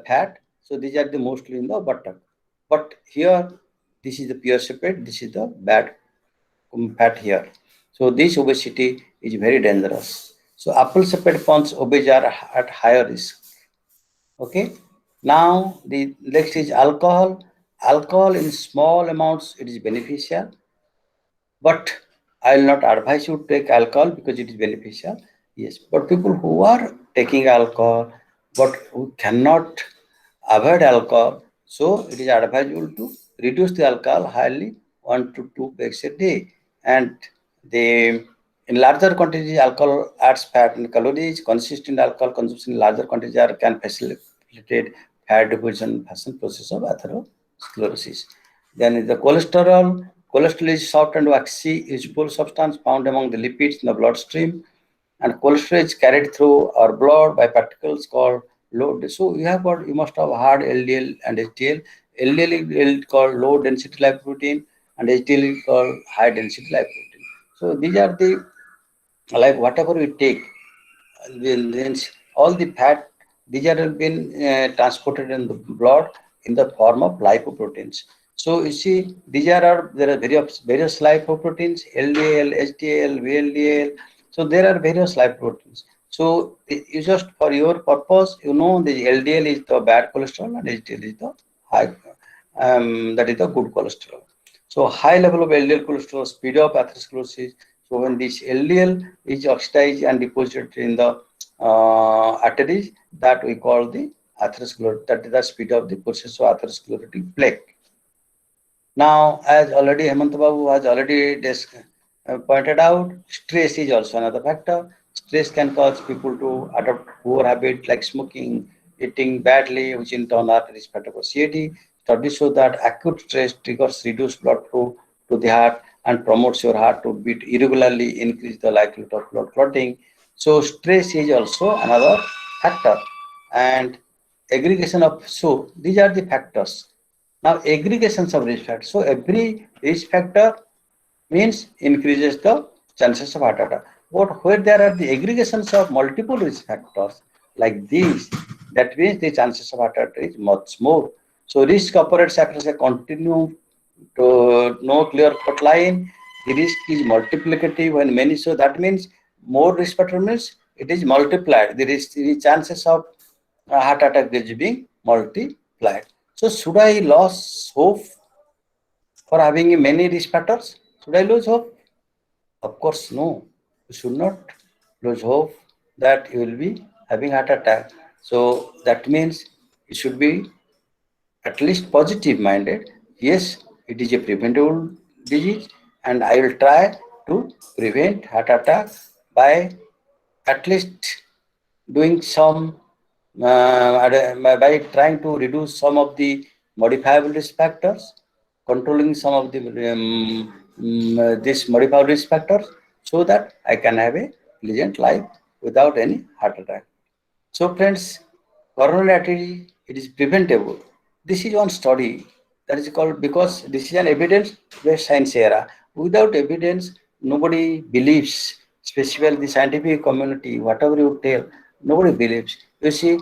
fat. So these are the mostly in the buttock. But here, this is the pure sepate. This is the bad fat here. So this obesity is very dangerous. So apple sepate punch obese are at higher risk. Okay. Now the next is alcohol. Alcohol in small amounts it is beneficial, but I will not advise you to take alcohol because it is beneficial. Yes, but people who are taking alcohol but who cannot avoid alcohol, so it is advisable to reduce the alcohol highly 1 to 2 bags a day. And the in larger quantities, alcohol adds fat and calories. Consistent alcohol consumption in larger quantities can facilitate fat deposition process of atherosclerosis. Then is the cholesterol. Cholesterol is soft and waxy, useful substance found among the lipids in the bloodstream, and cholesterol is carried through our blood by particles called low. So you must have heard LDL and HDL. LDL is called low density lipoprotein, and HDL is called high density lipoprotein. So these are the like whatever we take, all the fat these are been transported in the blood in the form of lipoproteins. So you see, there are various lipoproteins, LDL, HDL, VLDL. So there are various lipoproteins. So you just for your purpose, you know the LDL is the bad cholesterol and HDL is the high, that is the good cholesterol. So high level of LDL cholesterol speed up atherosclerosis. So when this LDL is oxidized and deposited in the arteries, that we call the atherosclerotic, that is the speed of the process of atherosclerotic plaque. Now, as already Hemant Babu has already pointed out, stress is also another factor. Stress can cause people to adopt poor habits like smoking, eating badly, which in turn are risk factor for CAD. Studies show that acute stress triggers reduced blood flow to the heart and promotes your heart to beat irregularly, increase the likelihood of blood clotting. So stress is also another factor. And aggregation of, so these are the factors. Now aggregations of risk factors. So every risk factor means increases the chances of heart attack. But where there are the aggregations of multiple risk factors like these, that means the chances of heart attack is much more. So risk operates across a continuum to no clear cut line. The risk is multiplicative when many, so that means more risk factor means it is multiplied. The chances of heart attack is being multiplied. So should I lose hope for having many risk factors? Should I lose hope? Of course, no. You should not lose hope that you will be having heart attack. So that means you should be at least positive minded. Yes, it is a preventable disease, and I will try to prevent heart attack by at least doing some by trying to reduce some of the modifiable risk factors, controlling some of the this modifiable risk factors, so that I can have a pleasant life without any heart attack. So friends, coronary artery, it is preventable. This is one study that is called, because this is an evidence-based science era. Without evidence, nobody believes, especially the scientific community, whatever you tell, nobody believes. You see,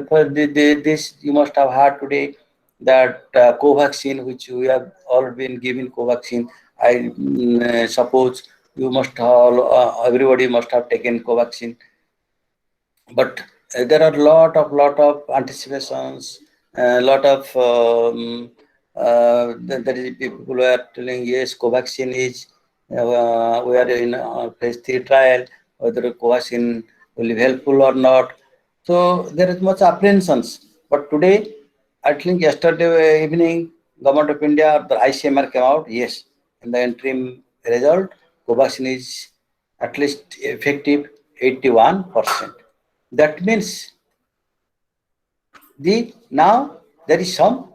for this you must have heard today that Covaxin, which we have all been given Covaxin, I suppose you must all, everybody must have taken Covaxin, but there are lot of anticipations, a lot of that is people who are telling yes, Covaxin is we are in phase 3 trial, whether Covaxin will be helpful or not. So there is much apprehensions. But today, I think yesterday evening, Government of India, the ICMR came out. Yes, in the interim result, Covaxin is at least effective 81%. That means Now there is some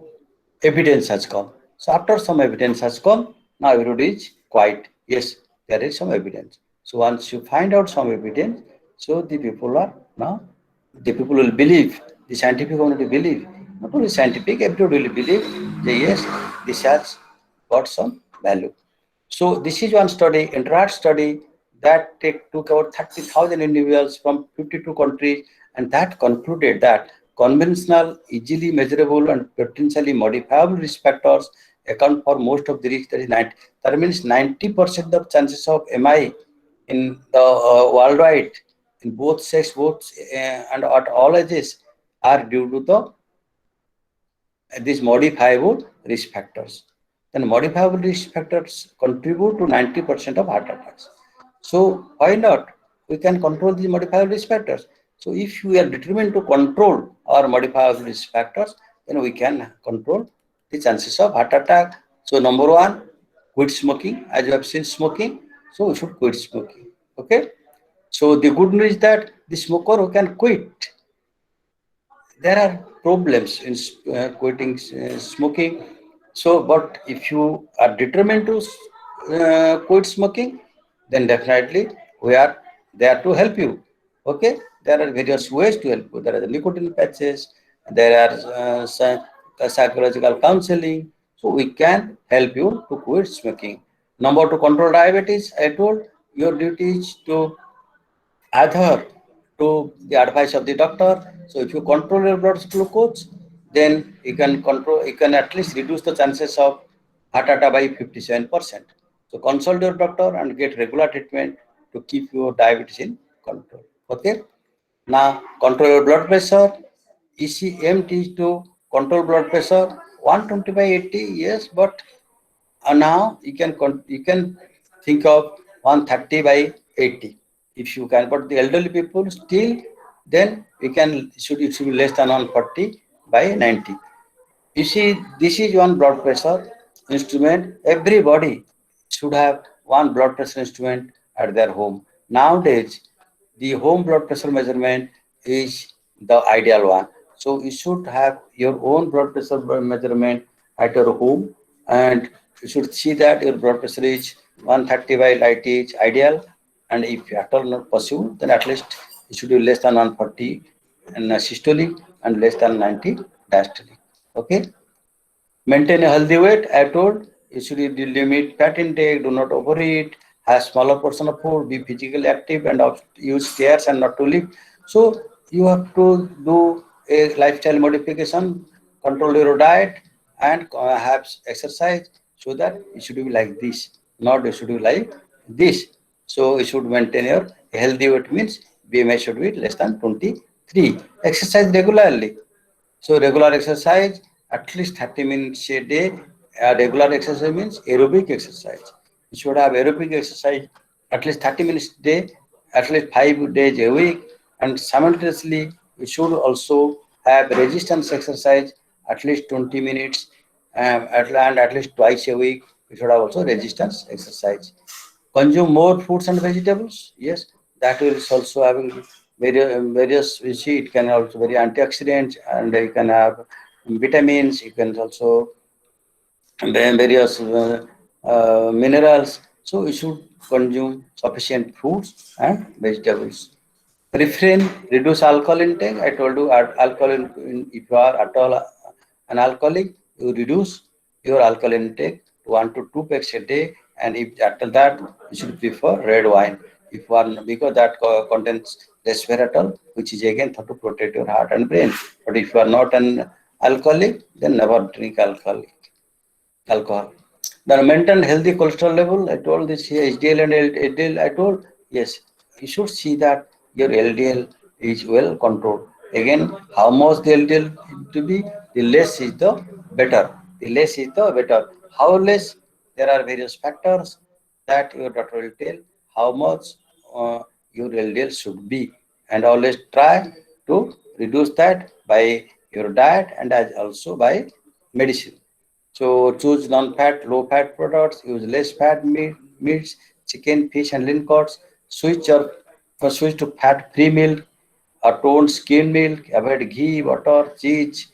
evidence has come. So after some evidence has come, now everybody is quiet. Yes, there is some evidence. So once you find out some evidence, so the people are now, the people will believe, the scientific community believe, not only scientific, everybody will believe that yes, this has got some value. So this is one study, Interact study, that took about 30,000 individuals from 52 countries, and that concluded that conventional, easily measurable, and potentially modifiable risk factors account for most of the risk. That is 90. That means 90% of chances of MI in the worldwide, in both sex, both and at all ages, are due to these modifiable risk factors. Then modifiable risk factors contribute to 90% of heart attacks. So why not? We can control these modifiable risk factors. So if we are determined to control our modifiable risk factors, then we can control the chances of heart attack. So number one, quit smoking. As you have seen smoking, so we should quit smoking. Okay. So the good news is that the smoker who can quit, there are problems in quitting smoking. So, but if you are determined to quit smoking, then definitely we are there to help you. Okay, there are various ways to help you. There are the nicotine patches, there are psychological counseling. So we can help you to quit smoking. Number two, control diabetes. I told your duty is to adhere to the advice of the doctor. So if you control your blood glucose, then you can at least reduce the chances of heart attack by 57%. So consult your doctor and get regular treatment to keep your diabetes in control. Okay. Now control your blood pressure. ECM is to control blood pressure 120 by 80. Yes, but now you can think of 130 by 80. If you can, but the elderly people still, then it should be less than 140 by 90. You see, this is one blood pressure instrument. Everybody should have one blood pressure instrument at their home. Nowadays, the home blood pressure measurement is the ideal one. So you should have your own blood pressure measurement at your home, and you should see that your blood pressure is 130 by 90 is ideal. And if at all not possible, then at least it should be less than 140 and systolic and less than 90 diastolic. Okay. Maintain a healthy weight. I told you should limit fat intake, do not overeat, have smaller portion of food, be physically active, and use stairs and not to lift. So you have to do a lifestyle modification, control your diet, and have exercise, so that it should be like this, not it should be like this. So you should maintain your healthy weight, means BMI should be less than 23. Exercise regularly. So regular exercise, at least 30 minutes a day. Regular exercise means aerobic exercise. You should have aerobic exercise at least 30 minutes a day, at least 5 days a week. And simultaneously, you should also have resistance exercise at least 20 minutes, at least twice a week. You should have also resistance exercise. Consume more fruits and vegetables. Yes, that will also having various, you see, it can also very antioxidants, and you can have vitamins. You can also various minerals. So you should consume sufficient fruits and vegetables. Reduce alcohol intake. I told you alcohol, if you are at all an alcoholic, you reduce your alcohol intake to 1 to 2 packs a day, and if after that, you should prefer red wine. If one, because that contains resveratrol, which is again thought to protect your heart and brain. But if you are not an alcoholic, then never drink alcohol. Then maintain healthy cholesterol level. I told this here, HDL and LDL. I told, yes, you should see that your LDL is well controlled. Again, how much the LDL to be, the less is the better. The less is the better. How less? There are various factors that your doctor will tell how much your LDL should be, and always try to reduce that by your diet and as also by medicine. So choose non-fat, low-fat products. Use less fat meats, chicken, fish, and lean cuts. Switch to fat-free milk, toned skim milk, avoid ghee, butter, cheese,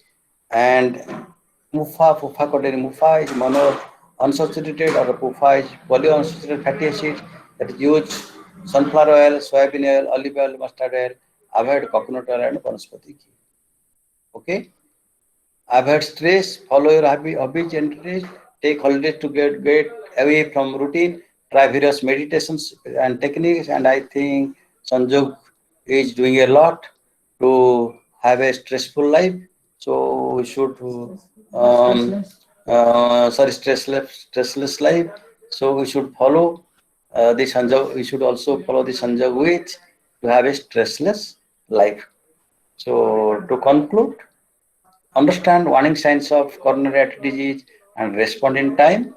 and mufa is mono unsaturated, or PUFA is polyunsaturated fatty acid that is used sunflower oil, soybean oil, olive oil, mustard oil. Avoid coconut oil and vanaspati ghee. Okay. Avoid stress, follow your hobbies and interests, take holidays to get away from routine, try various meditations and techniques, and I think Sanjog is doing a lot to have a stressful life. So we should stressless life. So we should follow the Sanjog. We should also follow the Sanjog with to have a stressless life. So to conclude, understand warning signs of coronary artery disease and respond in time.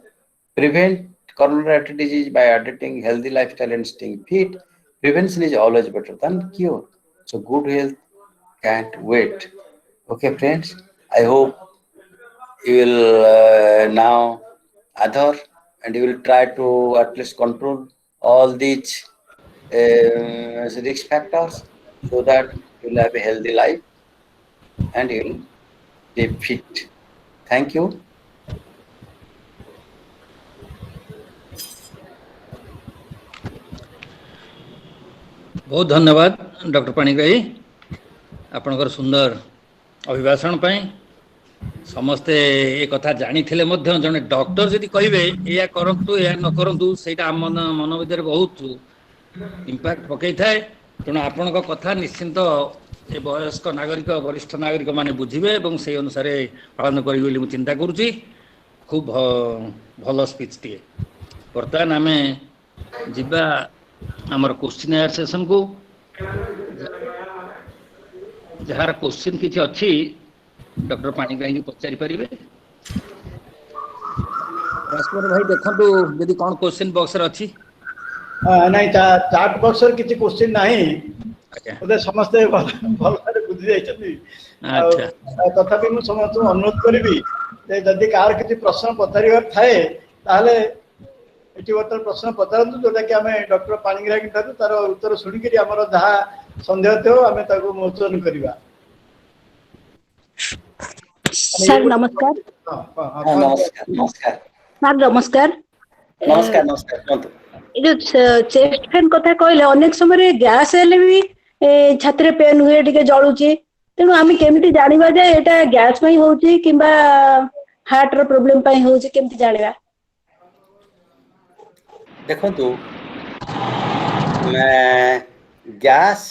Prevent coronary artery disease by adopting healthy lifestyle and staying fit. Prevention is always better than cure. So good health can't wait. Okay, friends. I hope you will now adhere and you will try to at least control all these risk factors so that you will have a healthy life and you will be fit. Thank you. बहुत धन्यवाद doctor Panigrahi आपणकर सुंदर अभिभाषण पाई समस्ते ए कथा जानी थिले मध्य जने डॉक्टर जदि कहिबे या करंतु या न करंतु सेटा मन भीतर बहुत इंपैक्ट पकई थाए तेणु आपणक कथा निश्चिंत ए वयस्क नागरिक वरिष्ठ नागरिक माने बुझिबे एवं से अनुसार पालन करिबे बोली मु चिंता करूची खूब भल स्पीच टिए बर्तमान आमे जिबा आमर क्वेश्चन एयर सेशन को जार क्वेश्चन किसी अच्छी डॉक्टर पाणिग्राही पचारि पारिबे राजकुमार भाई देखंतु यदि कोन क्वेश्चन बॉक्स रे अछि नहीं चार्ट बॉक्स रे किछि क्वेश्चन नाही ओदे समस्त भल बुझि जाइछथि अच्छा तथापि मु समस्त अनुरोध करिबी जे जदि कार किछि प्रश्न पचारिबार थाए ताले एटी वर्तमान प्रश्न पचारतु जोटा कि आम डॉक्टर पाणिग्राही ठारू तार उत्तर शुणिकी आम जहाँ सन्देह थो आम मोचन करवा। सर नमस्कार। नमस्कार नमस्कार सर नमस्कार नमस्कार नमस्कार जो चेस्ट पेन कथा कहले अनेक समय गैस हेले भी छाती पेन हुए टिके जळुची तेणु आम केमिति जानिबा जे एटा गैस पई होउची किबा हार्ट रो प्रॉब्लम पई होउची केमिति जानिबा देखो gas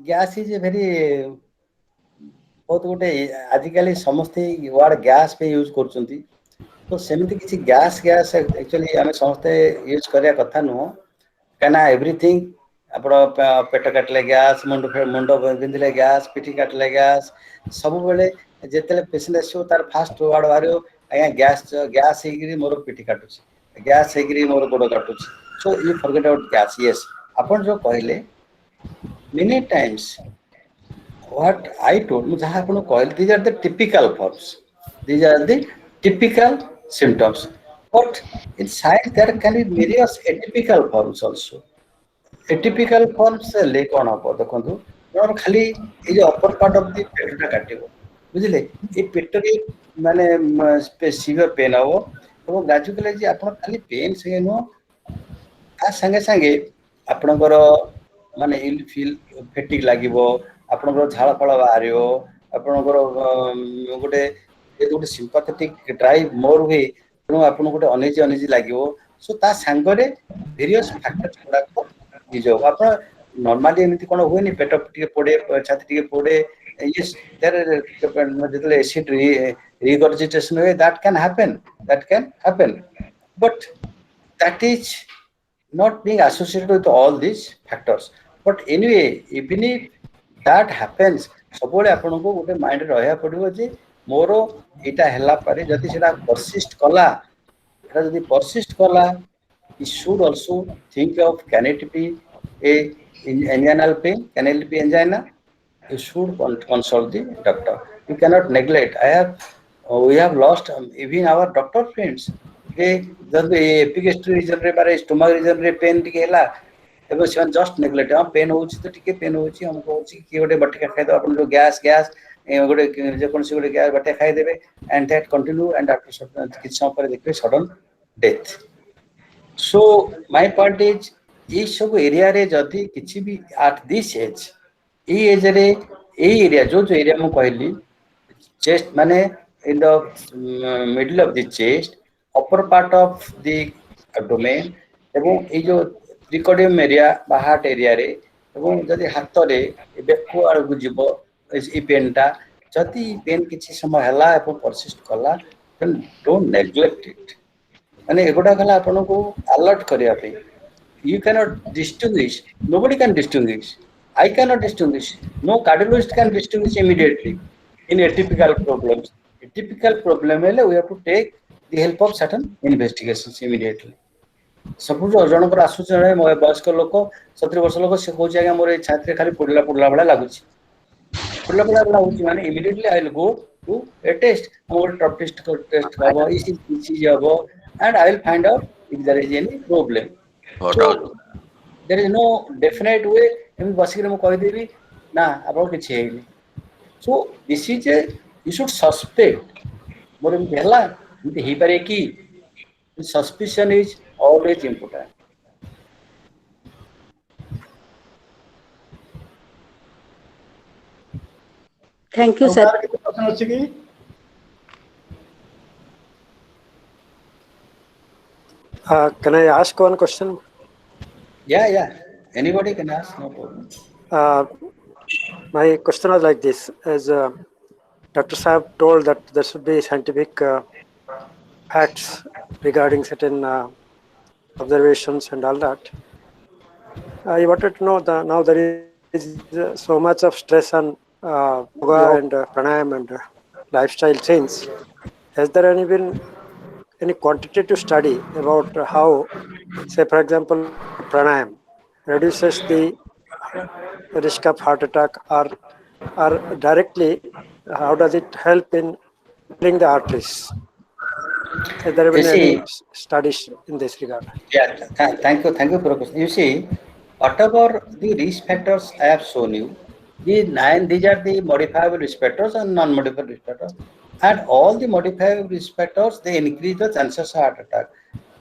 gas is a very बहुत गोटे आजिकल समस्ते वर्ड गैस पे यूज करछंती तो सेमिति किछि गैस गैस एक्चुअली आमे समस्ते यूज करिया कथा नुह काना एवरीथिंग आपण पेट काटले गैस मुंड बिंदिले गैस पिठी काटले गैस सब बेले जेतेले पेशेंट आसो तार फास्ट वर्ड बारो आया गैस गैस हेगिरी मोर पिठी काटुछि गैस हेगिरी मोर गोड़ काटुछि so you forget about gas yes आपण जो कहले many times what I told जहाँ आपण कहले these are the typical forms these are the typical symptoms but in science there can be various atypical forms also atypical forms ले कोन हो देखंतु और खाली ए जे अपर पार्ट ऑफ द पेटटा काटिबो बुझिले ए पेट रे माने सीवियर पेन हो तो ग्रेजुअली जे आपण खाली पेन संगे नो आ संगे संगे आपणकर माने इल फील फेटिक लागिबो आपणकर झाळ फळ बाहरियो आपणकर गोटे ये गोटे सिंपैथेटिक ड्राइव मोर हुए तेणु आपन गोटे अनेजी अनेजी लागिवो सो ता संगरे वेरियस फैक्टर्स गुडा को दिजो आपन नॉर्मली एमिति कोन होइनी पेट टिके पड़े छाती टिके पड़े यस देयर जेतले एसिड रिगर्जिटेशन हुए that can happen but that is not being associated with all these factors but anyway even if that happens सबले आपन को गोटे माइंड रहया पड़िबो जे मोरो एटा हला पारे जति सेटा परसिस्ट कला एटा जति परसिस्ट कला you should also think of can it be a anginal pain can it be angina you should consult the doctor you cannot neglect we have lost even our doctor friends के जब epigastric region रे बारे stomach reason रे pen टिके हला एवं से just neglect हम पेन होची तो टिके पेन होची हमको होची कि गोटे बटिका खाइ दो अपन जो गैस गोटे जे कोन से गोटे गैस बटे खाइ देबे and that continue and after किछ समय पर देखबे sudden death so my point is ये सब एरिया रे जदी किछि भी एट दिस एज ए एज रे ए एरिया जो एरिया मु कहली चेस्ट माने in the middle of the chest upper part of the abdomen एवं ए जो ट्रिकोडियम एरिया बा हार्ट एरिया रे एवं जदी हाथ रे बेको आड़ गुजिबो ए पेनटा जदी पेन किछि समय हला एवं परसिस्ट कला देन डोंट नेग्लेक्ट इट माने एगोडा कला आपन को अलर्ट करिया पे you cannot distinguish nobody can distinguish I cannot distinguish no cardiologist can distinguish immediately in atypical problems atypical problem we have to take the help of certain investigations immediately suppose जनकर आसु जणे वयस्क लोक 70 वर्ष लोक से कहै आगे मोर छाती खाली पुडला भला लागुची पुडला भला लागुची माने immediately I will go to a test मोर टॉप टेस्ट करबो ईसीजी हबो and I will find out if there is any problem so there is no definite way हम बसिरे म कहि देबी ना आपन किछ हेइनी so this is a you should suspect मोर भेला इते हे पारे कि suspicion is always important. Thank you, sir. Can I ask one question? Yeah. Anybody can ask, no problem. My question was like this: as Dr. Saab told that there should be scientific facts regarding certain observations and all that. I wanted to know that now there is so much of stress on yoga and pranayam and lifestyle change. Has there been any quantitative study about how, say for example, pranayam reduces the risk of heart attack or directly how does it help in healing the arteries? Has there been any studies in this regard? Yeah, thank you for the question. You see, whatever the risk factors I have shown you, these are the modifiable risk factors and non-modifiable risk factors. And all the modifiable risk factors, they increase the chances of heart attack.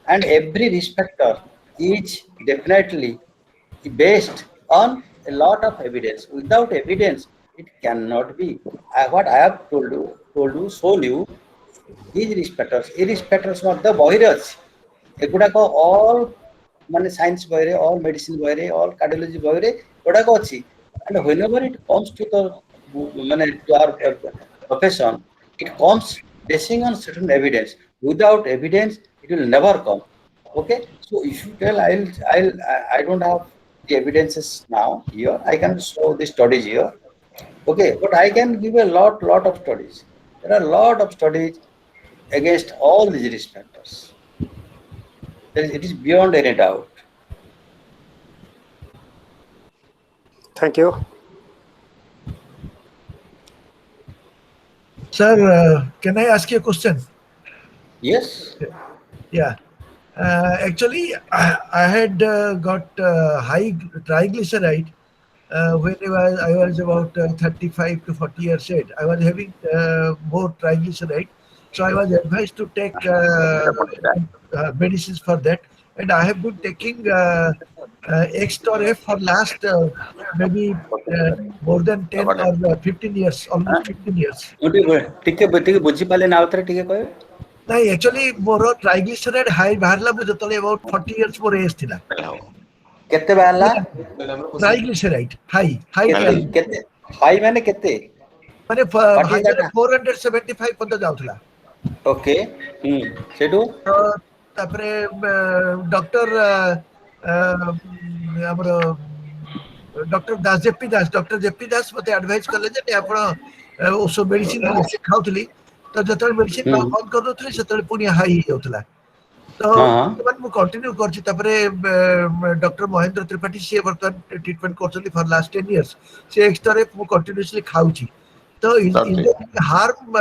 And every risk factor is definitely based on a lot of evidence. Without evidence, it cannot be. What I have told you, shown you, these risk factors मध्य बहिरे अछि एगुडा को all माने science बहिरे all medicine बहिरे all cardiology बहिरे एगुडा को अछि and whenever it comes to the माने to our profession it comes basing on certain evidence without evidence it will never come okay so if you tell I don't have the evidences now here I can show the studies here okay but I can give a lot of studies there are a lot of studies against all these risk factors. It is beyond any doubt. Thank you. Sir, can I ask you a question? Yes. Yeah. Actually, I had got high triglyceride when I was about 35 to 40 years old. I was having more triglyceride. So I was advised to take medicines for that, and I have been taking X-Tor-F for last maybe more than 10 or 15 years, almost 15 years. No, actually, more triglyceride high about 40 years more age thila. Kette bahala? Triglyceride high. Kette high mane kette? Mane 475 पद जाउथला. Okay. Sedu तापरे doctor हमर doctor JP दास मते advice करले जे आपण ओसो medicine खाउथली तो जतल medicine बंद कर दोथली सेतल पुनी हाई होतला तो बट मु कंटिन्यू करछि तापरे डॉक्टर महेंद्र त्रिपाठी से वर्तमान ट्रीटमेंट करछली फॉर लास्ट 10 इयर्स से एक्स्ट्रा मु कंटिन्यूअसली खाउछि तो हार्म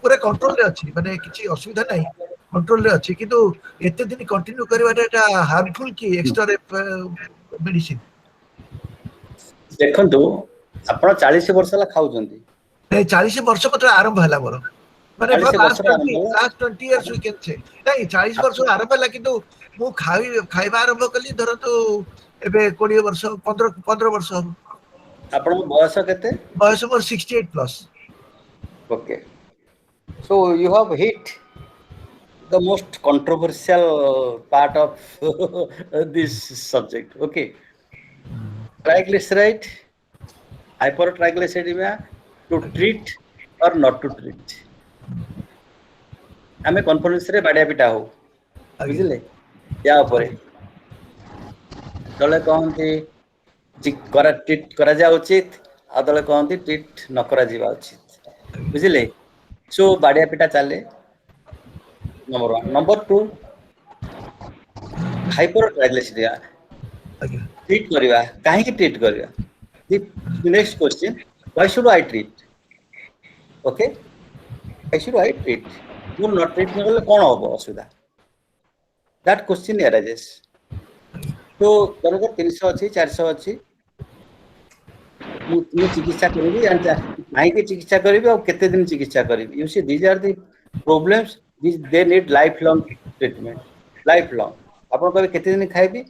पूरा कंट्रोल रे अछि माने किछि असुविधा नाही कंट्रोल रे अछि किंतु एते दिन कंटिन्यू करबाटा एटा हार्मफुल की एक्स्ट्रा medicine. ଦେଖନ୍ତୁ ଆପଣ 40 ବର୍ଷ ହେଲା ଖାଉଛନ୍ତି 40 ବର୍ଷ କଥା ଆରମ୍ଭ ହେଲା ମୋର ମାନେ 40 last ବର୍ଷର 20 last 20 years we can say ନାଇଁ 40 ବର୍ଷ ଆରମ୍ଭ ହେଲା କିନ୍ତୁ ମୁଁ ଖାଇବା ଆରମ୍ଭ କଲି ଧରନ୍ତୁ ଏବେ 20 ବର୍ଷ 15 ବର୍ଷ ହବ ଆପଣଙ୍କ ବୟସ କେତେ ବୟସ ମୋର 68 plus. Okay, so you have hit the most controversial part of this subject. Okay, triglyceride, hypertriglyceridemia, to treat or not to treat. ଆମେ କନଫରେନ୍ସ ରେ ବାଡ଼ିଆ ପିଟା ହଉ ବୁଝିଲେ ୟା ଉପରେ ଦଳେ କହନ୍ତି ଟ୍ରିଟ୍ କରାଯିବା ଉଚିତ ଆଉ ଦଳେ କହନ୍ତି ଟ୍ରିଟ୍ ନ କରାଯିବା ଉଚିତ ବୁଝିଲେ ସୋ ବାଡ଼ିଆ ପିଟା ଚାଲେ ନମ୍ବର 1 ନମ୍ବର 2 ହାଇପରଟ୍ରାଇଗ୍ଲିସେରିଡିଆ ଟ୍ରିଟ୍ କରିବା କାହିଁକି ଟ୍ରିଟ୍ କରିବା next କ୍वेଶ୍ଚन why should I treat okay why should I treat ମୁଁ ନ ଟ୍ରିଟ୍ କଲେ କ'ଣ ହବ ଅସୁବିଧା that question arises तो दरकार 300 ଅଛି 400 ଅଛି ମୁଁ ଚିକିତ୍ସା କରିବି କାହିଁକି ଚିକିତ୍ସା କରିବି ଆଉ କେତେ ଦିନ ଚିକିତ୍ସା କରିବି you see these are the problems they need lifelong treatment lifelong ଆପଣ କହିବେ କେତେ ଦିନ ଖାଇବି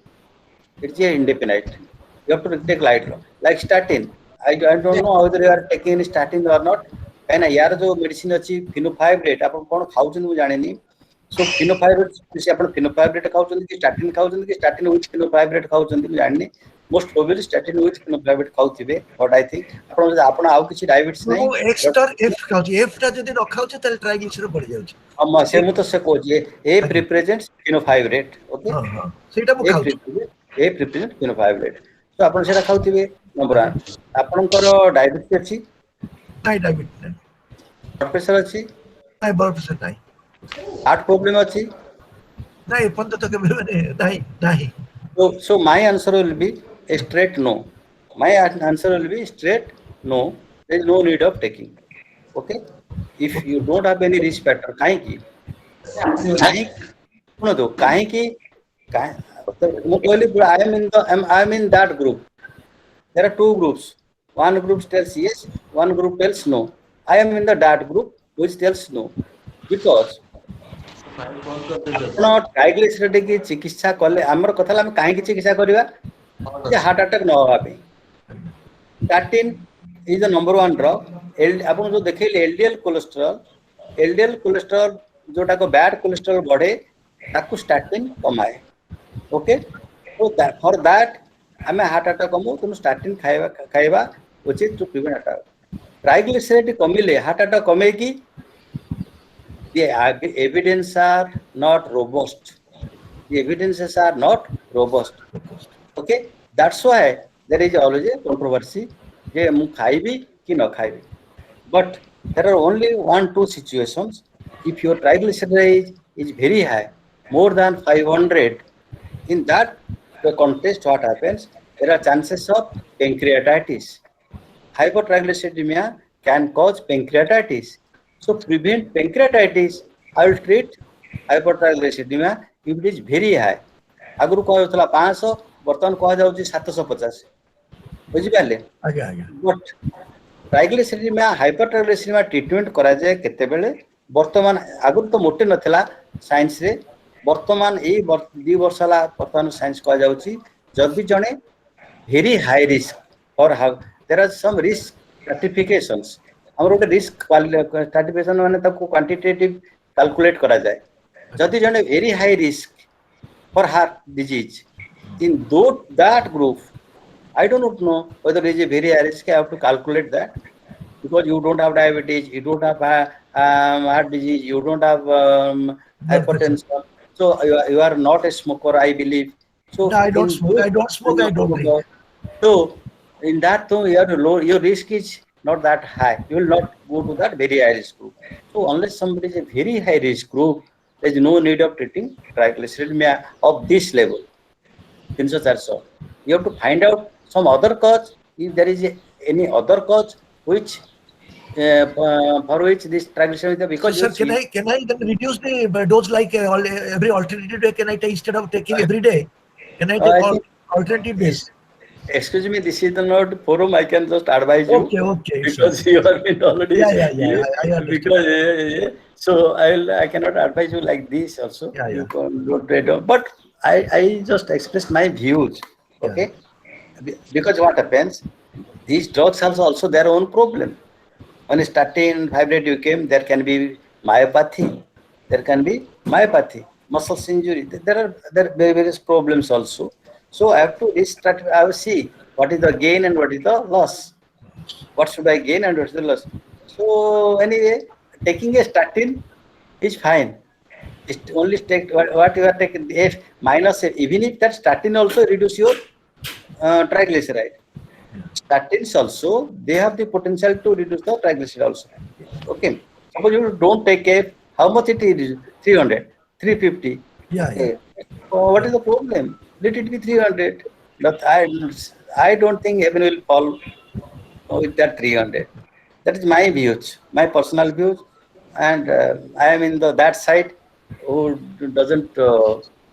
it's indefinite you have to take lifelong like statin I don't know whether you are taking any statin or not କାହିଁକିନା ୟାର ଯୋଉ medicine ଅଛି ଫିନୋଫାଇବ୍ରେଟ୍ ଆପଣ କ'ଣ ଖାଉଛନ୍ତି ମୁଁ ଜାଣିନି सो फिनोफाइब्रेट से आपण फिनोफाइब्रेट खाउछन कि स्टैटिन खाउछन कि स्टैटिन विथ फिनोफाइब्रेट खाउछन कि जाननी most probably statin with fenofibrate खाउथिबे व्हाट आई थिंक आपण आउ किछि डायबिटीज नै एक्स्ट्रा एफ खाउछि एफ टा जदी न खाउछि त ट्राइग्लिसराइड बढ़ जाउछि हम से मु तो से कोछि ए रिप्रेजेंट्स फिनोफाइब्रेट ओके हां हां सेटा मु खाउछि ए रिप्रेजेंट फिनोफाइब्रेट तो आपण सेटा खाउथिबे नंबर 1 आपनकर डायबिटीज अछि नाइ डायबिटीज ब्लड प्रेशर अछि नाइ ब्लड प्रेशर नाइ हार्ट प्रॉब्लम अछि नहीं पंत तो के नहीं नहीं so my answer will be a straight no my answer will be straight no there is no need of taking okay if you don't have any risk factor काहे की सुनो तो काहे की मु कहली I am in that group there are two groups one group tells yes one group tells no I am in the that group which tells no because ଆପଣ triglyceride की चिकित्सा कले हमर कथा हम काहे की चिकित्सा करबा जे हार्ट अटैक न होबा पे statin is the number 1 drug आपण जो देखैले एलडीएल कोलेस्ट्रॉल जोटा को बैड कोलेस्ट्रॉल बढ़े ताकू स्टैटिन कमाए ओके तो फॉर दैट हमें हार्ट अटैक कमो तो स्टैटिन खाइबा उचित टू प्रिवेंट अटैक ट्राइग्लिसराइड कमिले हार्ट अटैक कमे की the evidence are not robust the evidences are not robust okay that's why there is always a controversy je mu khaibi ki na khaibi but there are only 1-2 situations if your triglyceride is very high more than 500 in that the context what happens there are chances of pancreatitis hypertriglyceridemia can cause pancreatitis so prevent pancreatitis I will treat hypertriglyceridemia if it is very high अगरु कह होतला 500 वर्तमान कह जाउची 750 बुझि पाले आगे आगे but ट्राइग्लिसराइडमिया हाइपरट्राइग्लिसराइडमिया treatment करा जाय केते बेले वर्तमान अगरु तो मोटे नथिला साइंस रे वर्तमान ए 2 वर्ष ला वर्तमान साइंस कह जाउची जदि जणे very high risk or have there are some risk stratifications हमर ओटे रिस्क स्ट्रैटिफिकेशन माने ताको क्वांटिटेटिव कैलकुलेट करा जाय जदि जने very high risk for heart disease in that group I don't know whether it is a very high risk I have to calculate that because you don't have diabetes you don't have heart disease you don't have hypertension so you are not a smoker I believe so no, I don't smoke I don't drink so in that though your risk is not that high you will not go to that very high risk group so unless somebody is a very high risk group there is no need of treating triglyceridemia of this level 300-400 you have to find out some other cause if there is any other cause which for which this triglyceridemia because sir can I then reduce the dose like every alternative day can I take instead of taking every day can I take alternative base. Excuse me, this is the not forum. I can just advise you Okay. because you have been already. Yeah. here, I understand. because so I cannot advise you like this also. Yeah. You don't, but I just express my views. Okay, because what happens, these drugs have also their own problem. When statin, fibrate there can be myopathy. There can be myopathy, muscle injury. There are various problems also. So I have to I will see what is the gain and what is the loss. What should I gain and what is the loss? So anyway, taking a statin is fine. It only take what you are taking. If minus, even if that statin also reduce your triglyceride. Statins also, they have the potential to reduce the triglyceride also. Okay. Suppose you don't take a, how much it is? 300, 350. Yeah. What is the problem? Let it be 300. But I don't think heaven will fall with that 300. That is my views, my personal views. And I am in that side who doesn't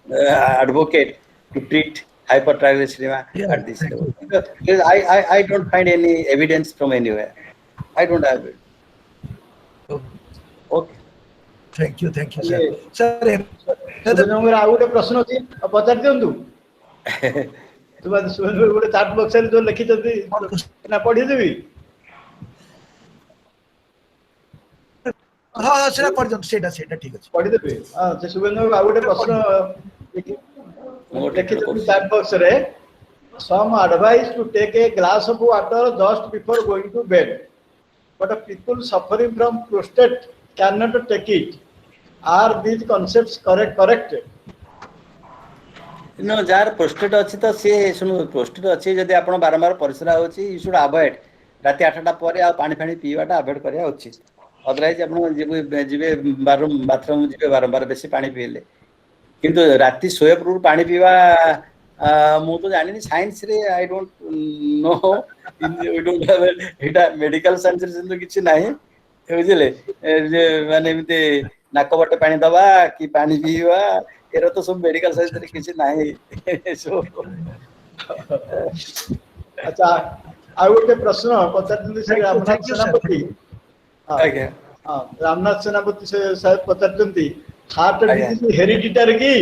advocate to treat hypertriglyceridemia at this level. Because I don't find any evidence from anywhere. I don't have it. Okay. Thank you, sir. Sir, ଆଉ ଗୋଟେ ପ୍ରଶ୍ନ ଅଛି ପଚାରି ଦିଅନ୍ତୁ। ଗୋଟେ ଚାଟ୍ ବକ୍ସରେ ଯୋଉ ଲେଖିଛନ୍ତି ନା ପଢିଦେବି? ହଁ ସେଟା ପଢିଦିଅନ୍ତୁ, ସେଇଟା ଠିକ ଅଛି। ପଢିଦେବି। ହଁ ସେ ସୁବେନ୍ଦ୍ର ଆଉ ଗୋଟେ ପ୍ରଶ୍ନ ଲେଖିଛନ୍ତି ଚାଟ୍ ବକ୍ସରେ, some advice to take a glass of water just before going to bed, but people suffering from prostate cannot take it. Are these concepts correct? No, jar prostate अच्छी तो सी शुणु प्रोस्टेट अच्छी जदि आप बारंबार परिश्रा होची यू शुड अवॉइड राति 8टा पर आ पानी फानी पीवाटा अवॉइड करिया उचित। अदरवाइज आप जीवे बाथरूम जीवे बारंबार बेसी पानी पीले किंतु राति सोए पूर्व पानी पीवा मु तो जानि साइंस रे I don't know we don't have एटा मेडिकल साइंस रे तो किछि नाही बुझिले जे माने एमते नाक बटे पानी दबा कि पानी पीवा एरा तो सब मेडिकल साइंस रे किछि नाही सो अच्छा आ गोटे प्रश्न पचारती से रामनाथ सेनापति आज्ञा हां रामनाथ सेनापति से साहब पचारती हार्ट डिजीज हेरिडिटरी की?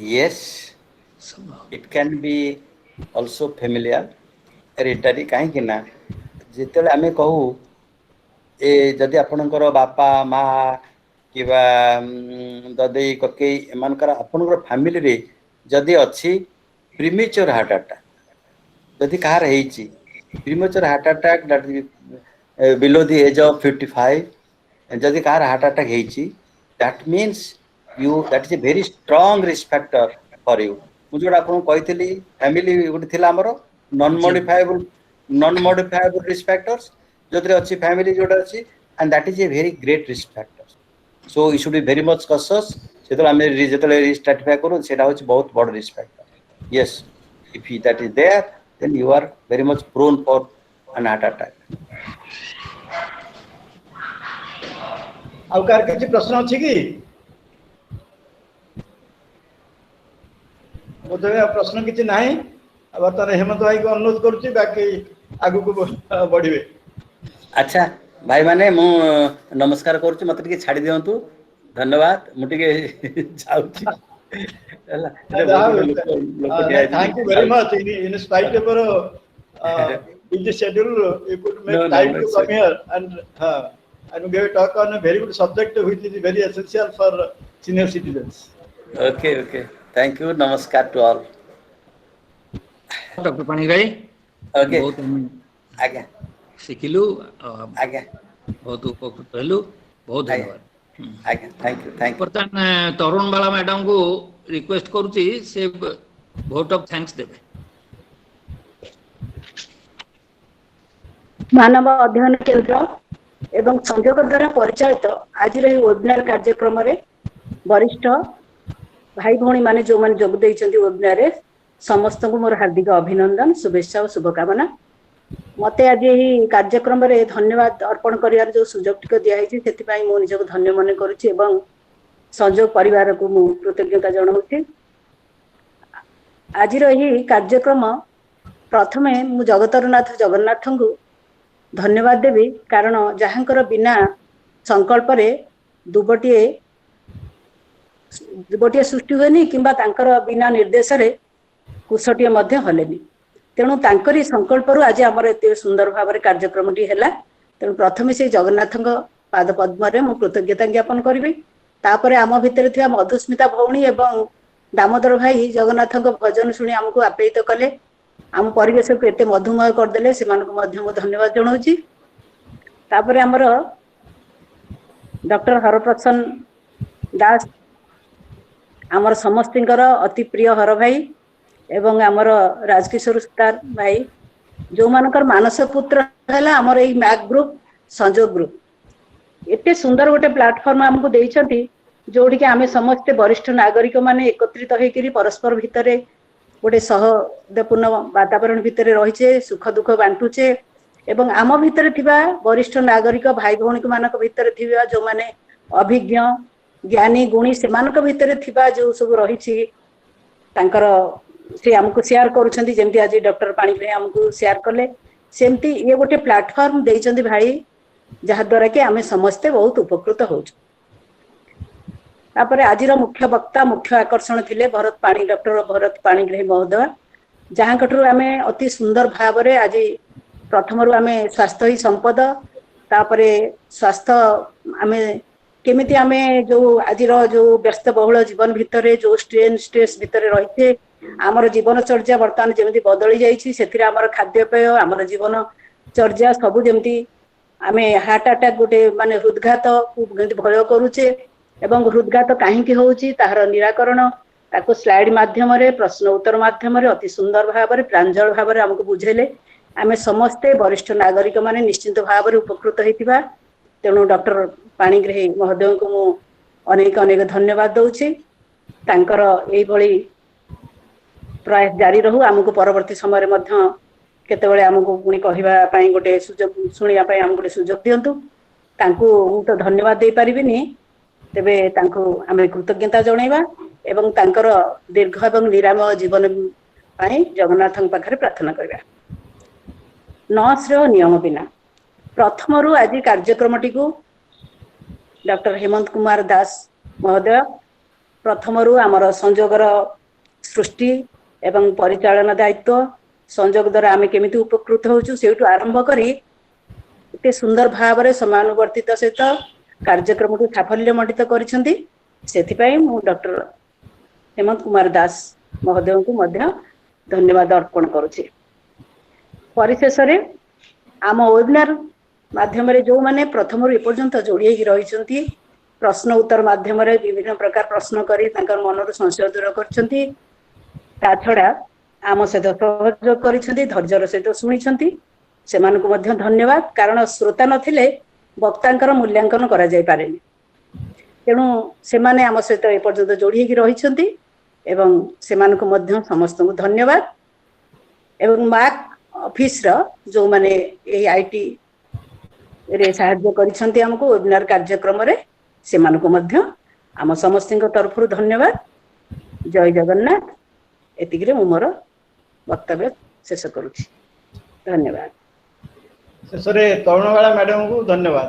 Yes, it can be also familial hereditary कहीं कि ना जितेले आमे कहू ए जदि आपनकर बापा माँ किबा ददई ककई एमानकर आपनकर फैमिली रे जदि अछि प्रीमेच्योर हार्ट अटैक जदि कहार हेछि premature heart attack that below the age of 55 जदि कहार हार्ट अटैक हेछि that means you that is a very strong risk factor for you मु जोडा आपन कहितली फैमिली गुटे थिला हमरो नॉन मॉडिफाइबल रिस्क फैक्टर्स जोतरे अछि फैमिली जोडा अछि and that is a very great risk factor so you should be very much cautious जेतले हम जेतले रिस्क स्ट्रैटिफाई करू सेटा होछि बहुत बड़ risk factor yes if that is there then you are very much prone for an heart attack आउ कार किछि प्रश्न अछि की? बोधे प्रश्न किसी ना बर्तमान हेमंत भाई को अनुरोध करुच्ची बाकी आगु को बढ़े। अच्छा भाई माने मु नमस्कार करुच्ची मत टिके छाड़ी दियंतु धन्यवाद मु टिके जाउची हला thank you very much in spite of busy schedule you could make time to come here and give a talk on a very good subject which is very essential for senior citizens. Okay thank you namaskar to all doctor Panigrahi okay बहुत आज्ञा शिखिलु आज्ञा बहुत उपकृत हेलु बहुत धन्यवाद आज्ञा thank you बर्तमान तरुण बाला madam को रिक्वेस्ट करूची से वोट ऑफ थैंक्स देबे। मानव अध्ययन केंद्र एवं संयोग द्वारा परिचालित आज वेबिनार कार्यक्रम रे वरिष्ठ भाई भौणी माने जो माने जोग देइचंती वेबिनार रे समस्त को मोर हार्दिक अभिनंदन शुभेच्छा और शुभकामना। मते आज यही कार्यक्रम रे धन्यवाद अर्पण करियार जो सुजोग टिक दिया हिची सेति पई मो निजको धन्य मने करूची एवं संयोग परिवार को मु कृतज्ञता जणाउची। ଆଜିର ଏହି କାର୍ଯ୍ୟକ୍ରମ ପ୍ରଥମେ ମୁଁ ଜଗତରନାଥ ଜଗନ୍ନାଥଙ୍କୁ ଧନ୍ୟବାଦ ଦେବି, କାରଣ ଯାହାଙ୍କର ବିନା ସଂକଳ୍ପରେ ଦୁବଟିଏ ସୃଷ୍ଟି ହୁଏନି କିମ୍ବା ତାଙ୍କର ବିନା ନିର୍ଦ୍ଦେଶରେ କୁଶଟିଏ ମଧ୍ୟ ହଲେନି। ତେଣୁ ତାଙ୍କରି ସଂକଳ୍ପରୁ ଆଜି ଆମର ଏତେ ସୁନ୍ଦର ଭାବରେ କାର୍ଯ୍ୟକ୍ରମଟି ହେଲା। ତେଣୁ ପ୍ରଥମେ ସେ ଜଗନ୍ନାଥଙ୍କ ପାଦ ପଦ୍ମରେ ମୁଁ କୃତଜ୍ଞତା ଜ୍ଞାପନ କରିବି। ତାପରେ ଆମ ଭିତରେ ଥିବା ମଧୁସ୍ମିତା ଭଉଣୀ ଏବଂ ଦାମୋଦର ଭାଇ ଜଗନ୍ନାଥଙ୍କ ଭଜନ ଶୁଣି ଆମକୁ ଆପ୍ୟାୟିତ କଲେ, ଆମ ପରିବେଶକୁ ଏତେ ମଧୁମୟ କରିଦେଲେ, ସେମାନଙ୍କୁ ମଧ୍ୟ ମୁଁ ଧନ୍ୟବାଦ ଜଣାଉଛି। ତାପରେ ଆମର ଡକ୍ଟର ହରପ୍ରସନ୍ନ ଦାସ ଆମର ସମସ୍ତଙ୍କର ଅତି ପ୍ରିୟ ହର ଭାଇ ଏବଂ ଆମର ରାଜକିଶୋର ସୁତାର ଭାଇ, ଯୋଉମାନଙ୍କର ମାନସ ପୁତ୍ର ହେଲା ଆମର ଏଇ ମ୍ୟାକ୍ ଗ୍ରୁପ ସଂଯୋଗ ଗ୍ରୁପ। ଏତେ ସୁନ୍ଦର ଗୋଟେ ପ୍ଲାଟଫର୍ମ ଆମକୁ ଦେଇଛନ୍ତି, ଯୋଉଠିକି ଆମେ ସମସ୍ତେ ବରିଷ୍ଠ ନାଗରିକ ମାନେ ଏକତ୍ରିତ ହେଇକିରି ପରସ୍ପର ଭିତରେ ଗୋଟେ ସହଦପୂର୍ଣ୍ଣ ବାତାବରଣ ଭିତରେ ରହିଛେ, ସୁଖ ଦୁଃଖ ବାଣ୍ଟୁଛେ ଏବଂ ଆମ ଭିତରେ ଥିବା ବରିଷ୍ଠ ନାଗରିକ ଭାଇ ଭଉଣୀ ମାନଙ୍କ ଭିତରେ ଥିବା ଯୋଉମାନେ ଅଭିଜ୍ଞ ଜ୍ଞାନୀ ଗୁଣୀ ସେମାନଙ୍କ ଭିତରେ ଥିବା ଯୋଉ ସବୁ ରହିଛି ତାଙ୍କର ସେ ଆମକୁ ସେୟାର କରୁଛନ୍ତି, ଯେମିତି ଆଜି ଡକ୍ଟର ପାଣିଗ୍ରାହୀ ଆମକୁ ସେୟାର କଲେ, ସେମିତି ଇଏ ଗୋଟେ ପ୍ଲାଟଫର୍ମ ଦେଇଛନ୍ତି ଭାଇ, ଯାହା ଦ୍ୱାରା କି ଆମେ ସମସ୍ତେ ବହୁତ ଉପକୃତ ହଉଛୁ। ତାପରେ ଆଜିର ମୁଖ୍ୟ ବକ୍ତା ମୁଖ୍ୟ ଆକର୍ଷଣ ଥିଲେ ଡକ୍ଟର ଭରତ ପାଣିଗ୍ରାହୀ ମହୋଦୟ, ଯାହାଙ୍କଠାରୁ ଆମେ ଅତି ସୁନ୍ଦର ଭାବରେ ଆଜି ପ୍ରଥମରୁ ଆମେ ସ୍ୱାସ୍ଥ୍ୟ ହିଁ ସମ୍ପଦ, ତାପରେ ସ୍ୱାସ୍ଥ୍ୟ ଆମେ କେମିତି ଆମେ ଯୋଉ ଆଜିର ଯୋଉ ବ୍ୟସ୍ତବହୁଳ ଜୀବନ ଭିତରେ ଯୋଉ ଷ୍ଟ୍ରେସ୍ ଭିତରେ ରହିଛେ, ଆମର ଜୀବନଚର୍ଯ୍ୟା ବର୍ତ୍ତମାନ ଯେମିତି ବଦଳି ଯାଇଛି, ସେଥିରେ ଆମର ଖାଦ୍ୟପେୟ ଆମର ଜୀବନଚର୍ଯ୍ୟା ସବୁ ଯେମିତି ଆମେ ହାର୍ଟ ଆଟାକ ଗୋଟେ ମାନେ ହୃଦଘାତକୁ ଯେମିତି ଭୟ କରୁଛେ ଏବଂ ହୃଦଘାତ କାହିଁକି ହଉଛି ତାହାର ନିରାକରଣ ତାକୁ ସ୍ଲାଇଡ ମାଧ୍ୟମରେ ପ୍ରଶ୍ନ ଉତ୍ତର ମାଧ୍ୟମରେ ଅତି ସୁନ୍ଦର ଭାବରେ ପ୍ରାଞ୍ଜଳ ଭାବରେ ଆମକୁ ବୁଝେଇଲେ। ଆମେ ସମସ୍ତେ ବରିଷ୍ଠ ନାଗରିକ ମାନେ ନିଶ୍ଚିନ୍ତ ଭାବରେ ଉପକୃତ ହେଇଥିବା। ତେଣୁ ଡକ୍ଟର ପାଣିଗ୍ରାହୀ ମହୋଦୟଙ୍କୁ ମୁଁ ଅନେକ ଅନେକ ଧନ୍ୟବାଦ ଦଉଛି। ତାଙ୍କର ଏଇଭଳି ପ୍ରୟାସ ଜାରି ରହୁ, ଆମକୁ ପରବର୍ତ୍ତୀ ସମୟରେ ମଧ୍ୟ କେତେବେଳେ ଆମକୁ ପୁଣି କହିବା ପାଇଁ ଗୋଟେ ସୁଯୋଗ, ଶୁଣିବା ପାଇଁ ଆମକୁ ଗୋଟେ ସୁଯୋଗ ଦିଅନ୍ତୁ। ତାଙ୍କୁ ମୁଁ ତ ଧନ୍ୟବାଦ ଦେଇପାରିବିନି, ତେବେ ତାଙ୍କୁ ଆମେ କୃତଜ୍ଞତା ଜଣାଇବା ଏବଂ ତାଙ୍କର ଦୀର୍ଘ ଏବଂ ନିରାମୟ ଜୀବନ ପାଇଁ ଜଗନ୍ନାଥଙ୍କ ପାଖରେ ପ୍ରାର୍ଥନା କରିବା। ନ ଶ୍ରେୟ ନିୟମ ବିନା ପ୍ରଥମରୁ ଆଜି କାର୍ଯ୍ୟକ୍ରମଟିକୁ ଡକ୍ଟର ହେମନ୍ତ କୁମାର ଦାସ ମହୋଦୟ ପ୍ରଥମରୁ ଆମର ସଂଯୋଗର ସୃଷ୍ଟି ଏବଂ ପରିଚାଳନା ଦାୟିତ୍ୱ, ସଂଯୋଗ ଦ୍ୱାରା ଆମେ କେମିତି ଉପକୃତ ହଉଛୁ ସେଇଠୁ ଆରମ୍ଭ କରି ଏତେ ସୁନ୍ଦର ଭାବରେ ସମୟାନୁବର୍ତ୍ତିତ ସହିତ କାର୍ଯ୍ୟକ୍ରମକୁ ସାଫଲ୍ୟମଣ୍ଡିତ କରିଛନ୍ତି। ସେଥିପାଇଁ ମୁଁ ଡକ୍ଟର ହେମନ୍ତ କୁମାର ଦାସ ମହୋଦୟଙ୍କୁ ମଧ୍ୟ ଧନ୍ୟବାଦ ଅର୍ପଣ କରୁଛି। ପରିଶେଷରେ ଆମ ୱେବିନାର ମାଧ୍ୟମରେ ଯୋଉମାନେ ପ୍ରଥମରୁ ଏପର୍ଯ୍ୟନ୍ତ ଯୋଡ଼ି ହେଇକି ରହିଛନ୍ତି, ପ୍ରଶ୍ନ ଉତ୍ତର ମାଧ୍ୟମରେ ବିଭିନ୍ନ ପ୍ରକାର ପ୍ରଶ୍ନ କରି ତାଙ୍କର ମନରୁ ସଂଶୟ ଦୂର କରିଛନ୍ତି, ତା ଛଡ଼ା ଆମ ସହିତ ସହଯୋଗ କରିଛନ୍ତି, ଧୈର୍ଯ୍ୟର ସହିତ ଶୁଣିଛନ୍ତି, ସେମାନଙ୍କୁ ମଧ୍ୟ ଧନ୍ୟବାଦ। କାରଣ ଶ୍ରୋତା ନଥିଲେ ବକ୍ତାଙ୍କର ମୂଲ୍ୟାଙ୍କନ କରାଯାଇପାରେନି, ତେଣୁ ସେମାନେ ଆମ ସହିତ ଏପର୍ଯ୍ୟନ୍ତ ଯୋଡ଼ି ହେଇକି ରହିଛନ୍ତି ଏବଂ ସେମାନଙ୍କୁ ମଧ୍ୟ ସମସ୍ତଙ୍କୁ ଧନ୍ୟବାଦ। ଏବଂ ମାକ୍ ଅଫିସର ଯୋଉମାନେ ଏହି ଆଇଟି ରେ ସାହାଯ୍ୟ କରିଛନ୍ତି ଆମକୁ ୱେବିନାର କାର୍ଯ୍ୟକ୍ରମରେ, ସେମାନଙ୍କୁ ମଧ୍ୟ ଆମ ସମସ୍ତଙ୍କ ତରଫରୁ ଧନ୍ୟବାଦ। ଜୟ ଜଗନ୍ନାଥ। ଏତିକିରେ ମୁଁ ମୋର ବକ୍ତବ୍ୟ ଶେଷ କରୁଛି। ଧନ୍ୟବାଦ। ଶେଷରେ ତରୁଣବାଳା ମ୍ୟାଡାମଙ୍କୁ ଧନ୍ୟବାଦ।